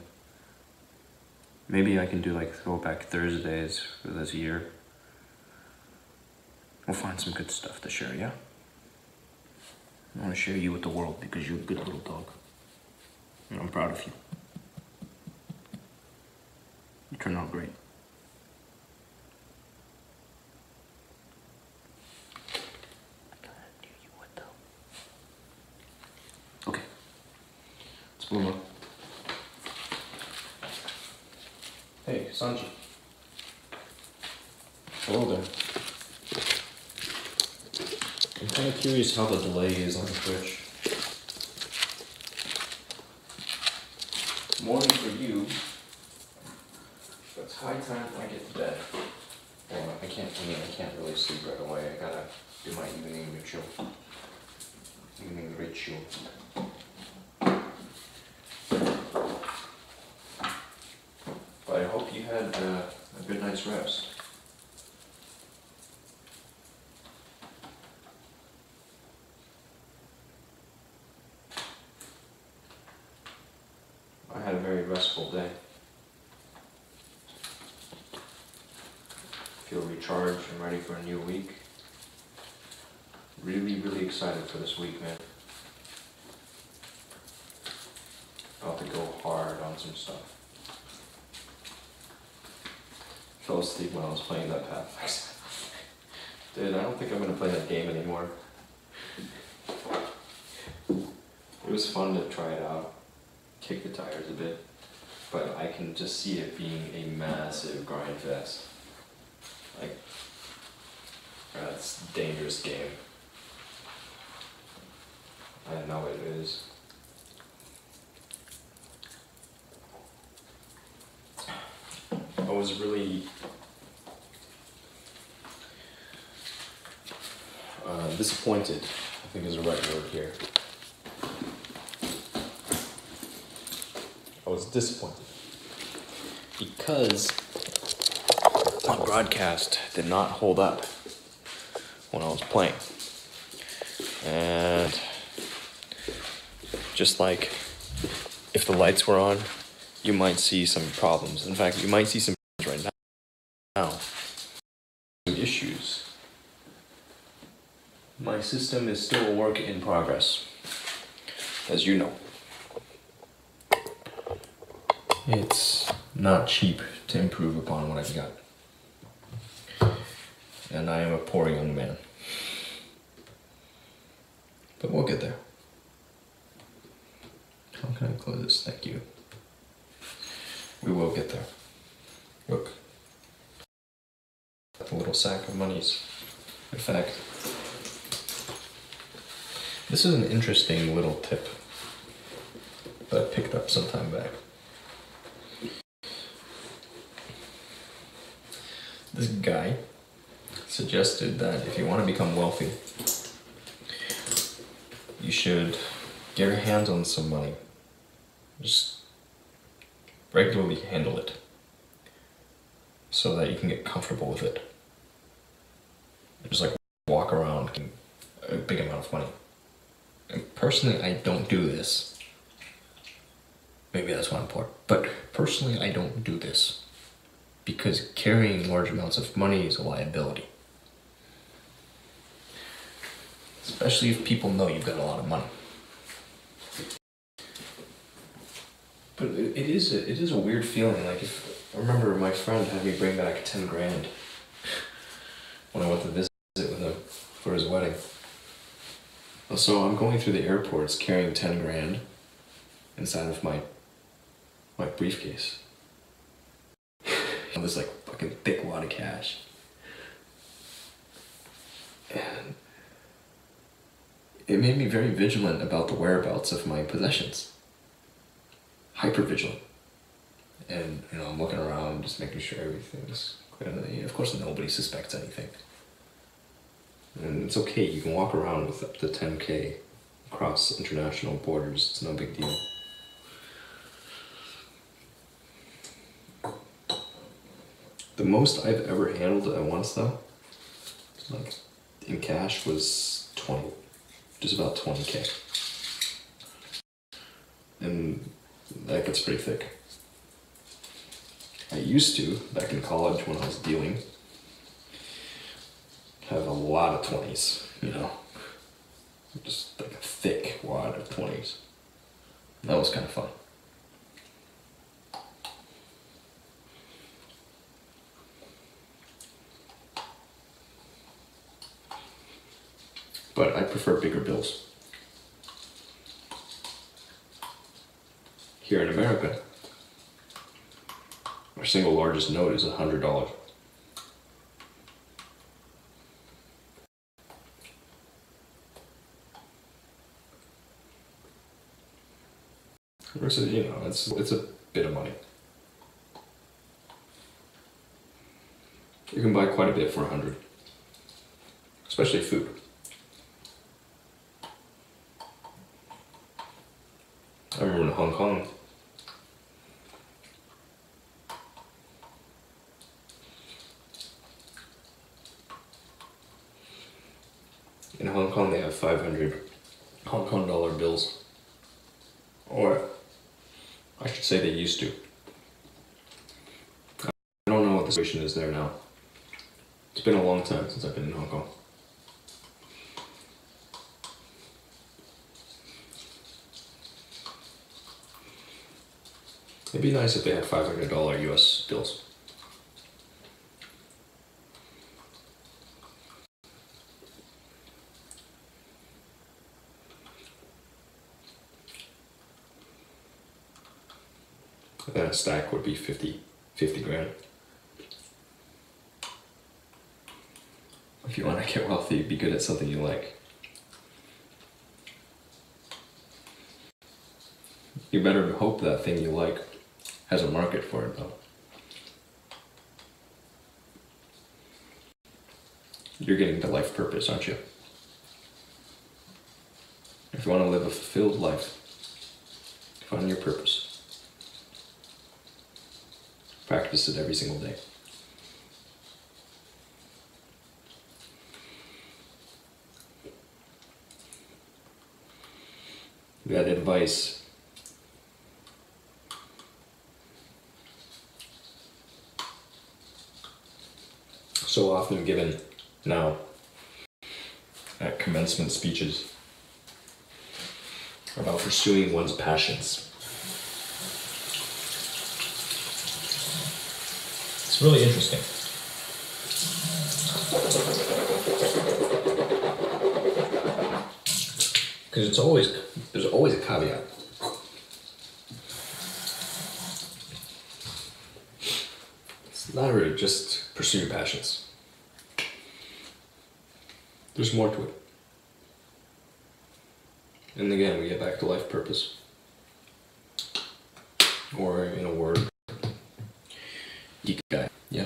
Maybe I can do like throwback Thursdays for this year. We'll find some good stuff to share, yeah? I want to share you with the world because you're a good little dog. And I'm proud of you. You turned out great. Okay. Let's move on. Hey, Sanji. Hello there. I'm kind of curious how the delay is on Twitch. Morning for you. But it's high time I get to bed. Well, I can't really sleep right away. I gotta do my evening ritual. But I hope you had a good night's rest. I had a very restful day. Feel recharged and ready for a new week. Really, really excited for this week, man. About to go hard on some stuff. Fell asleep when I was playing that path. Dude, I don't think I'm gonna play that game anymore. It It was fun to try it out, kick the tires a bit, but I can just see it being a massive grind fest. Like, that's a dangerous game. I know it is. I was really disappointed, I think is the right word here. I was disappointed because my broadcast did not hold up when I was playing. And just like if the lights were on, you might see some problems. In fact, you might see some right now. Some issues. My system is still a work in progress, as you know. It's not cheap to improve upon what I've got. And I am a poor young man. But we'll get there. How can I close this? Thank you. We will get there. Look. A little sack of monies. In fact, this is an interesting little tip that I picked up some time back. This guy suggested that if you want to become wealthy, you should get your hands on some money. Just regularly handle it so that you can get comfortable with it. Just like walk around a big amount of money. And personally, I don't do this. Maybe that's why I'm poor. But personally, I don't do this because carrying large amounts of money is a liability. Especially if people know you've got a lot of money. But it is a weird feeling. Like, if I remember my friend had me bring back 10 grand when I went to visit with him for his wedding. So I'm going through the airports carrying 10 grand inside of my briefcase. This like fucking thick wad of cash. And it made me very vigilant about the whereabouts of my possessions. Hyper vigilant. And I'm looking around, just making sure everything's clear. Of course nobody suspects anything. And it's okay, you can walk around with up to 10K across international borders, it's no big deal. The most I've ever handled at once though, like in cash, was 20, just about 20K. And that gets pretty thick. I used to, back in college when I was dealing, have a lot of 20s, just like a thick wad of 20s. That was kind of fun. But I prefer bigger bills. Here in America, our single largest note is $100. So, it's a bit of money. You can buy quite a bit for $100, especially food. I remember in Hong Kong, they have 500 Hong Kong dollar bills. Or, I should say they used to. I don't know what the situation is there now. It's been a long time since I've been in Hong Kong. It'd be nice if they had $500 US bills. then a stack would be 50 grand. If you want to get wealthy, be good at something you like. You better hope that thing you like has a market for it, though. You're getting to life purpose, aren't you? If you want to live a fulfilled life, find your purpose. Practice it every single day. That advice so often given now at commencement speeches about pursuing one's passions. It's really interesting. Because there's always a caveat. It's not really just pursue your passions. There's more to it. And again, we get back to life purpose. Or in a word, ikigai. Yeah.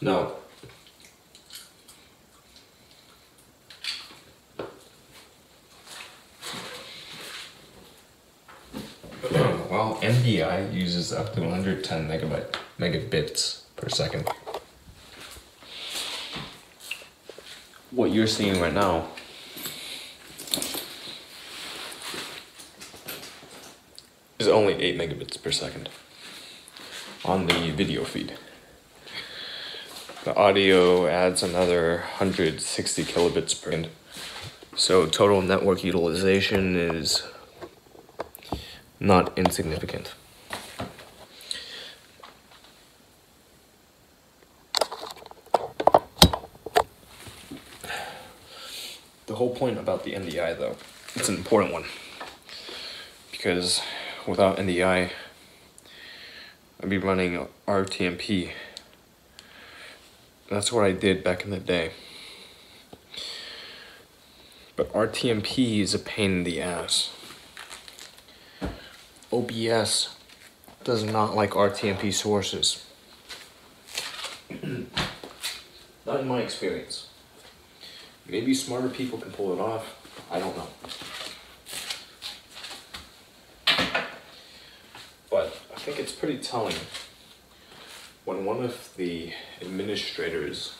Now, while NDI uses up to 110 megabits per second, what you're seeing right now is only 8 megabits per second on the video feed. The audio adds another 160 kilobits per second. So total network utilization is not insignificant. The whole point about the NDI, though, it's an important one, because without NDI, I'd be running RTMP. That's what I did back in the day. But RTMP is a pain in the ass. OBS does not like RTMP sources. Not in my experience. Maybe smarter people can pull it off. I don't know. But I think it's pretty telling when one of the administrators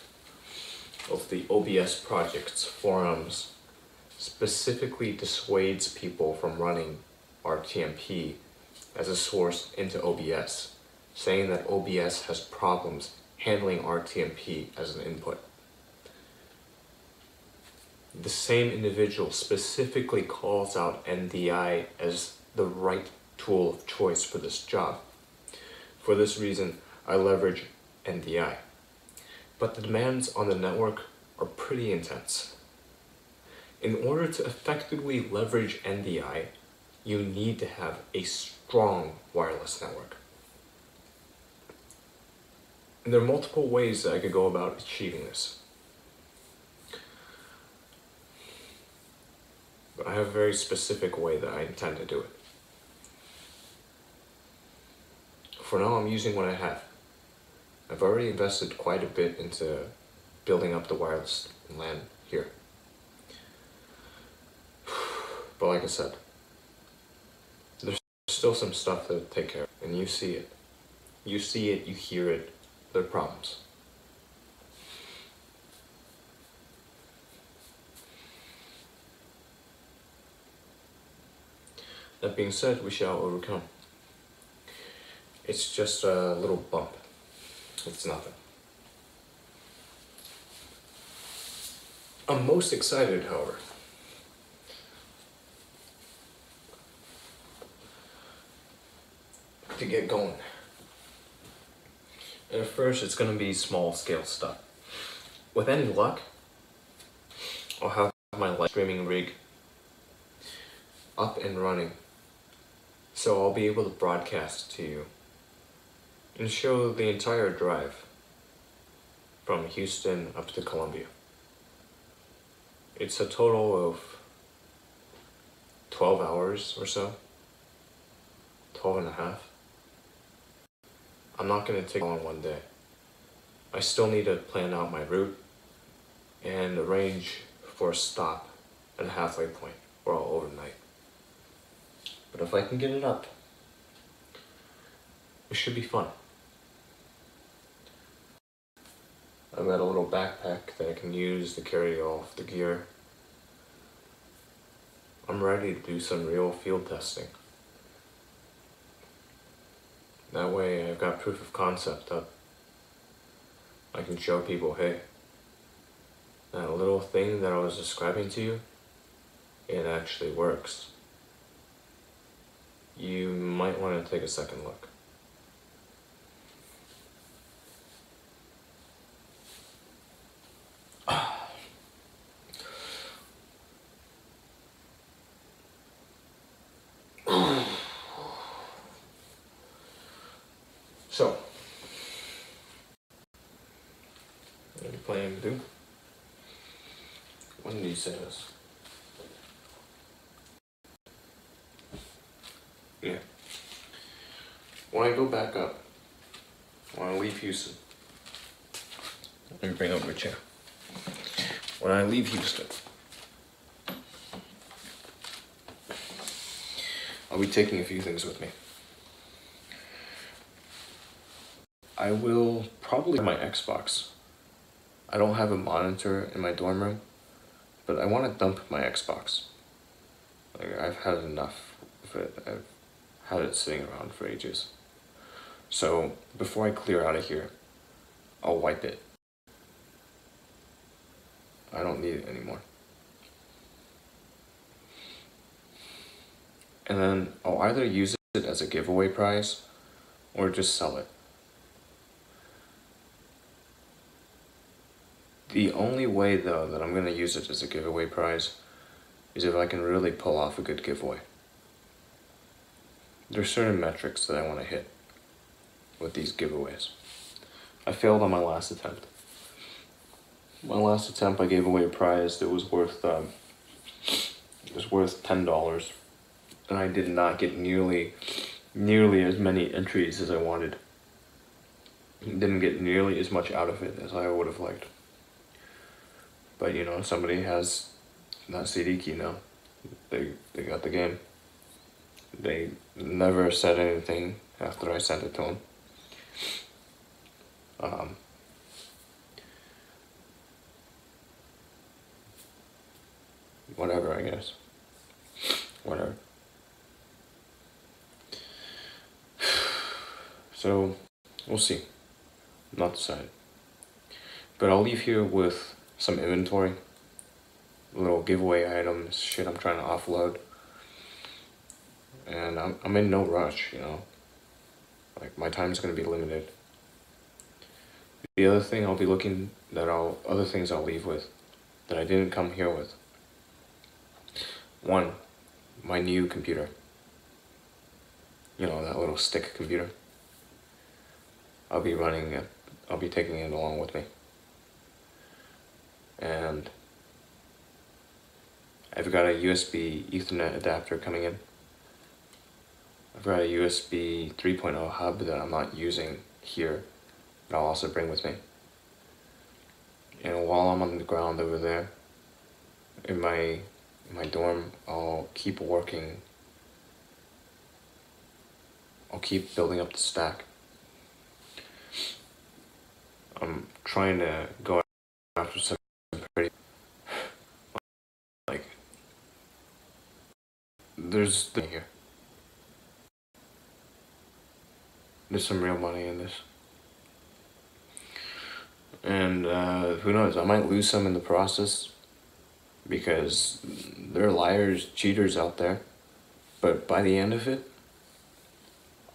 of the OBS project's forums specifically dissuades people from running RTMP as a source into OBS, saying that OBS has problems handling RTMP as an input. The same individual specifically calls out NDI as the right tool of choice for this job. For this reason, I leverage NDI. But the demands on the network are pretty intense. In order to effectively leverage NDI, you need to have a strong wireless network. And there are multiple ways that I could go about achieving this. But I have a very specific way that I intend to do it. For now, I'm using what I have. I've already invested quite a bit into building up the wireless LAN here. But like I said, there's still some stuff to take care of, and you see it. You see it, you hear it, there are problems. That being said, we shall overcome. It's just a little bump. It's nothing. I'm most excited, however, to get going. And at first, it's going to be small scale stuff. With any luck, I'll have my live streaming rig up and running, so I'll be able to broadcast to you and show the entire drive from Houston up to Columbia. It's a total of 12 hours or so, 12 and a half. I'm not going to take all in one day. I still need to plan out my route and arrange for a stop at a halfway point where I'll overnight. But if I can get it up, it should be fun. I've got a little backpack that I can use to carry all of the gear. I'm ready to do some real field testing. That way I've got proof of concept up. I can show people, hey, that little thing that I was describing to you, it actually works. You might want to take a second look. So, what are you planning to do? When did you say this? Yeah. When I go back up, when I leave Houston, let me bring over a chair. When I leave Houston, I'll be taking a few things with me. I will probably have my Xbox. I don't have a monitor in my dorm room, but I want to dump my Xbox. Like, I've had enough of it. I've had it sitting around for ages. So before I clear out of here, I'll wipe it. I don't need it anymore. And then I'll either use it as a giveaway prize or just sell it. The only way, though, that I'm going to use it as a giveaway prize is if I can really pull off a good giveaway. There's certain metrics that I want to hit with these giveaways. I failed on my last attempt. My last attempt, I gave away a prize that was worth is worth $10, and I did not get nearly as many entries as I wanted. Didn't get nearly as much out of it as I would have liked. But you know, somebody has that CD key now. They got the game. They never said anything after I sent it to them. Whatever, I guess. Whatever. So, we'll see. Not decided. But I'll leave here with some inventory. Little giveaway items, shit I'm trying to offload. And I'm in no rush, you know. Like, my time's gonna be limited. The other thing I'll be looking, other things I'll leave with, that I didn't come here with. One, my new computer. You know, that little stick computer. I'll be running it, I'll be taking it along with me. And I've got a USB Ethernet adapter coming in. I've got a USB 3.0 hub that I'm not using here, that I'll also bring with me. And while I'm on the ground over there, in my dorm, I'll keep working. I'll keep building up the stack. I'm trying to go after some pretty, like, there's here. There's some real money in this. And who knows, I might lose some in the process, because there are liars, cheaters out there. But by the end of it,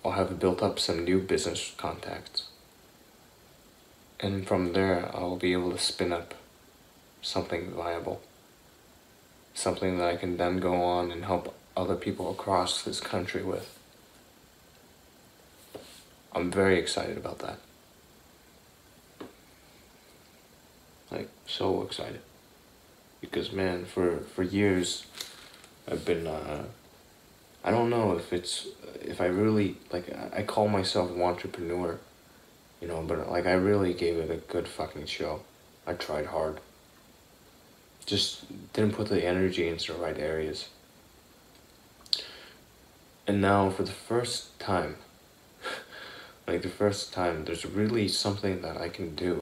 I'll have built up some new business contacts. And from there, I'll be able to spin up something viable. Something that I can then go on and help other people across this country with. I'm very excited about that. Like, so excited. Because, man, for years, I've been, I don't know if I really, like, I call myself an entrepreneur, you know, but, like, I really gave it a good fucking show. I tried hard. Just didn't put the energy into the right areas. And now, for the first time, there's really something that I can do.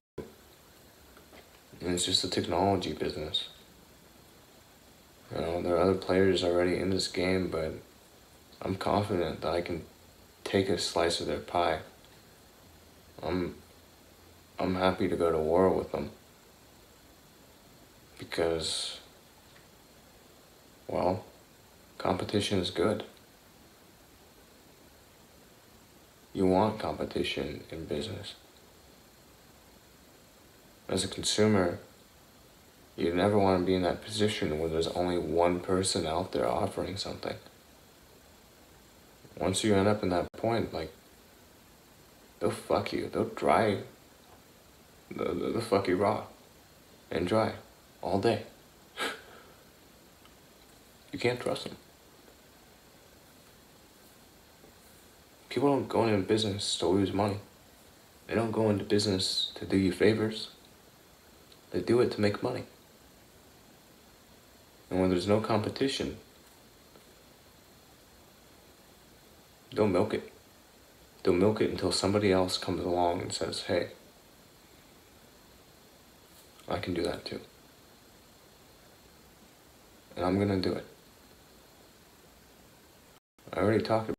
And it's just the technology business. You know, there are other players already in this game, but I'm confident that I can take a slice of their pie. I'm happy to go to war with them. Because, well, competition is good. You want competition in business. As a consumer, you never want to be in that position where there's only one person out there offering something. Once you end up in that point, like, they'll fuck you. They'll fuck you raw and dry all day. You can't trust them. People don't go into business to lose money. They don't go into business to do you favors. They do it to make money. And when there's no competition, they'll milk it. They'll milk it until somebody else comes along and says, hey, I can do that too. And I'm gonna do it. I already talked about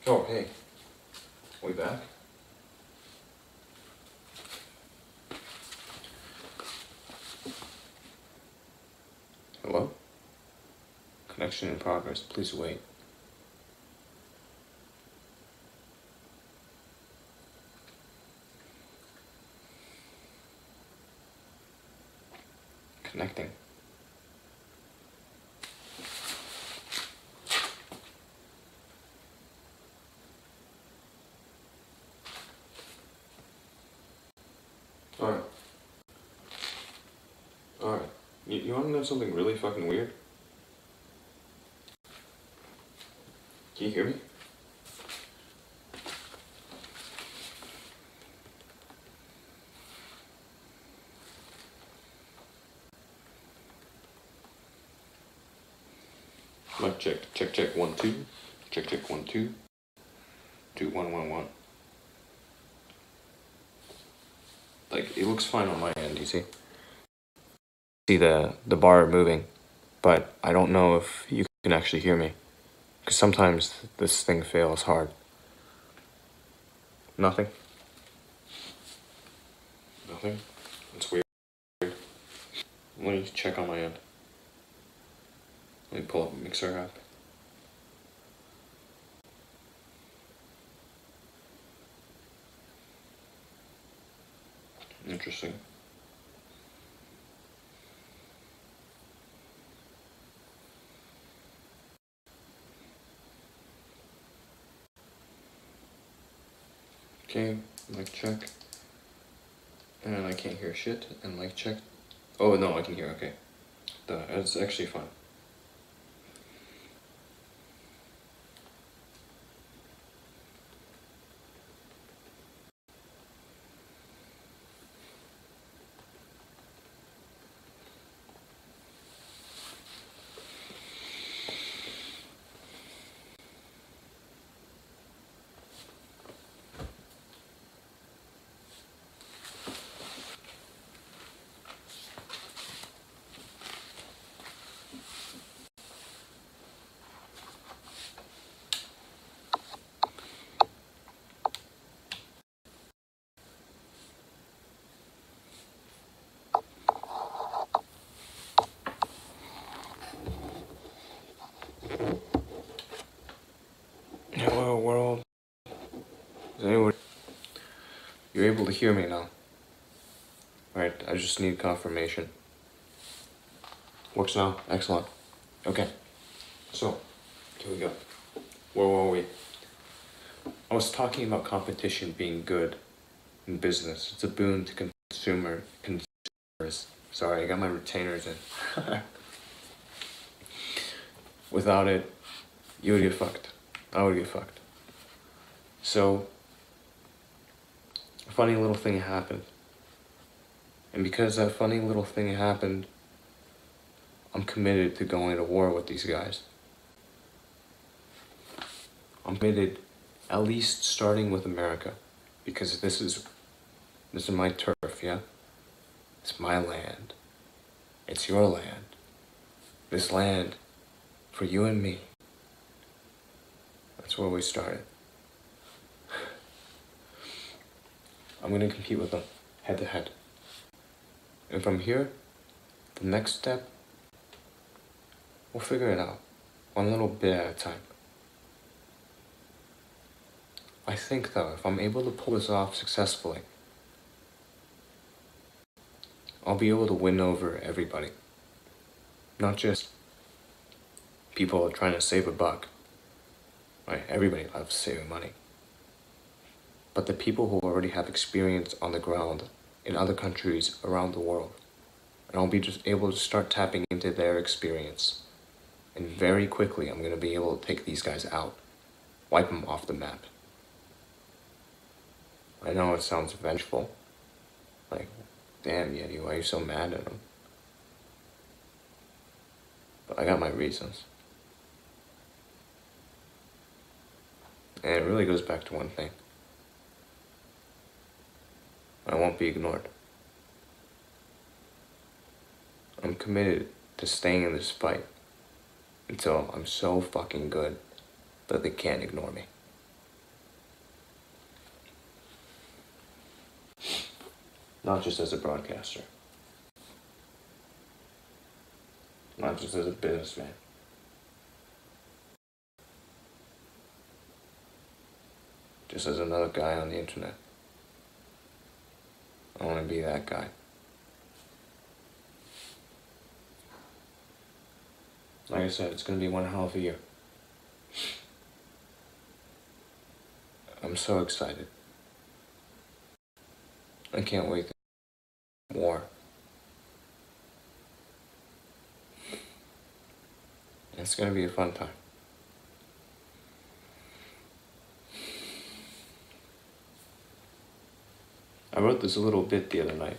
Oh, hey. We back? Hello? Connection in progress. Please wait. Connecting. Alright. Alright. You wanna know something really fucking weird? Can you hear me? Mic check. Check, check, 1, 2. Check, check, 1, 2. 2, 1, 1, 1. Like, it looks fine on my end, you see? See the bar moving, but I don't know if you can actually hear me. Because sometimes this thing fails hard. Nothing? Nothing? It's weird. Let me check on my end. Let me pull up Mixer app. Interesting. Okay, mic check. And I can't hear shit. And mic check. Oh no, I can hear, okay. It's actually fine. Hello world. Is anyone... You're able to hear me now. Right, I just need confirmation. Works now? Excellent. Okay. So, here we go. Where were we? I was talking about competition being good in business. It's a boon to consumers. Sorry, I got my retainers in. Without it, you would get fucked. I would get fucked. So, a funny little thing happened. And because that funny little thing happened, I'm committed to going to war with these guys. I'm committed, at least starting with America, because this is my turf, yeah? It's my land. It's your land. This land, for you and me. That's where we started. I'm gonna compete with them, head to head. And from here, the next step, we'll figure it out, one little bit at a time. I think though, if I'm able to pull this off successfully, I'll be able to win over everybody. Not just people trying to save a buck. Right, everybody loves saving money. But the people who already have experience on the ground in other countries around the world. And I'll be just able to start tapping into their experience. And very quickly, I'm gonna be able to take these guys out. Wipe them off the map. I know it sounds vengeful. Like, damn, Yeti, why are you so mad at him? But I got my reasons. And it really goes back to one thing. I won't be ignored. I'm committed to staying in this fight until I'm so fucking good that they can't ignore me. Not just as a broadcaster. Not just as a businessman. Just as another guy on the internet. I want to be that guy. Like I said, it's going to be one hell of a year. I'm so excited. I can't wait more. It's going to be a fun time. I wrote this little bit the other night.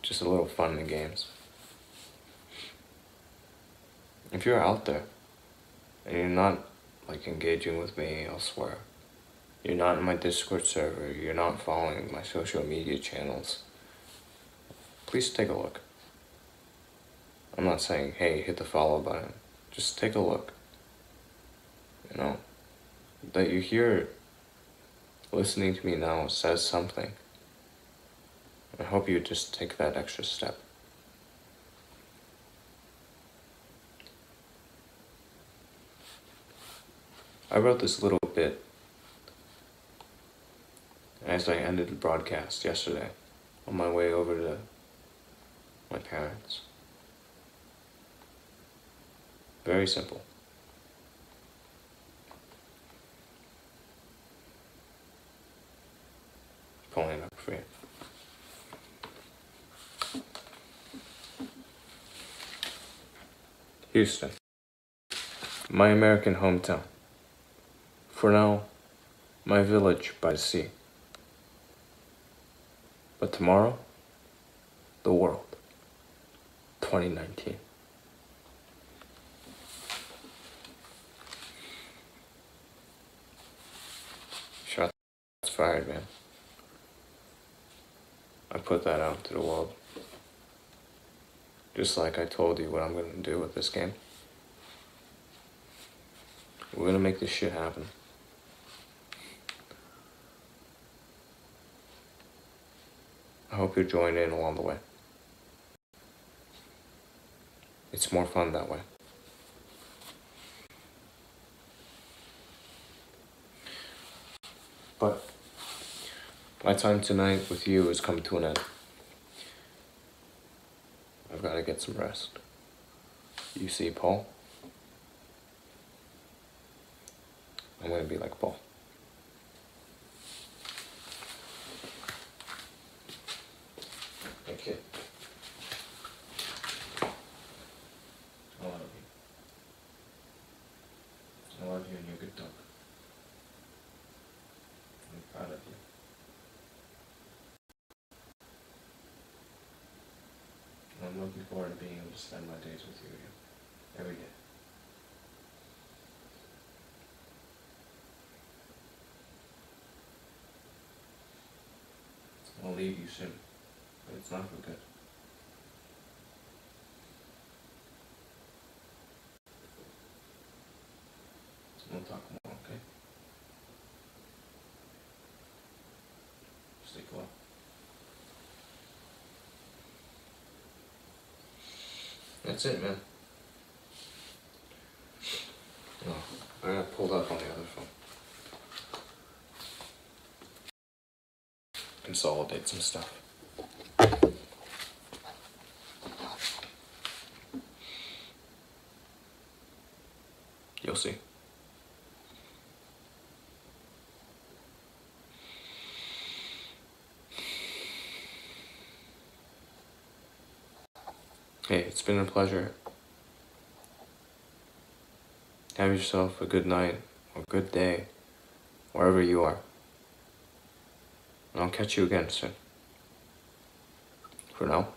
Just a little fun and games. If you're out there and you're not like engaging with me elsewhere, you're not in my Discord server, you're not following my social media channels, please take a look. I'm not saying, hey, hit the follow button. Just take a look. You know, that you're here listening to me now says something. I hope you just take that extra step. I wrote this little bit as I ended the broadcast yesterday on my way over to my parents. Very simple. Pulling it up for you. Houston, my American hometown. For now, my village by the sea. But tomorrow, the world. 2019. Shots fired, man. I put that out to the world. Just like I told you what I'm gonna do with this game. We're gonna make this shit happen. I hope you join in along the way. It's more fun that way. But my time tonight with you has come to an end. I've got to get some rest. You see Paul? I'm going to be like Paul. Hey kid. I love you. I love you and you're a good dog. I'm proud of you. I'm looking forward to being able to spend my days with you again. Every day. I'll leave you soon, but it's not for good. We'll talk more, okay? Sleep well. That's it, man. Oh, I got pulled up on the other phone. Consolidate some stuff. You'll see. Hey, it's been a pleasure. Have yourself a good night or good day, wherever you are. And I'll catch you again soon. For now.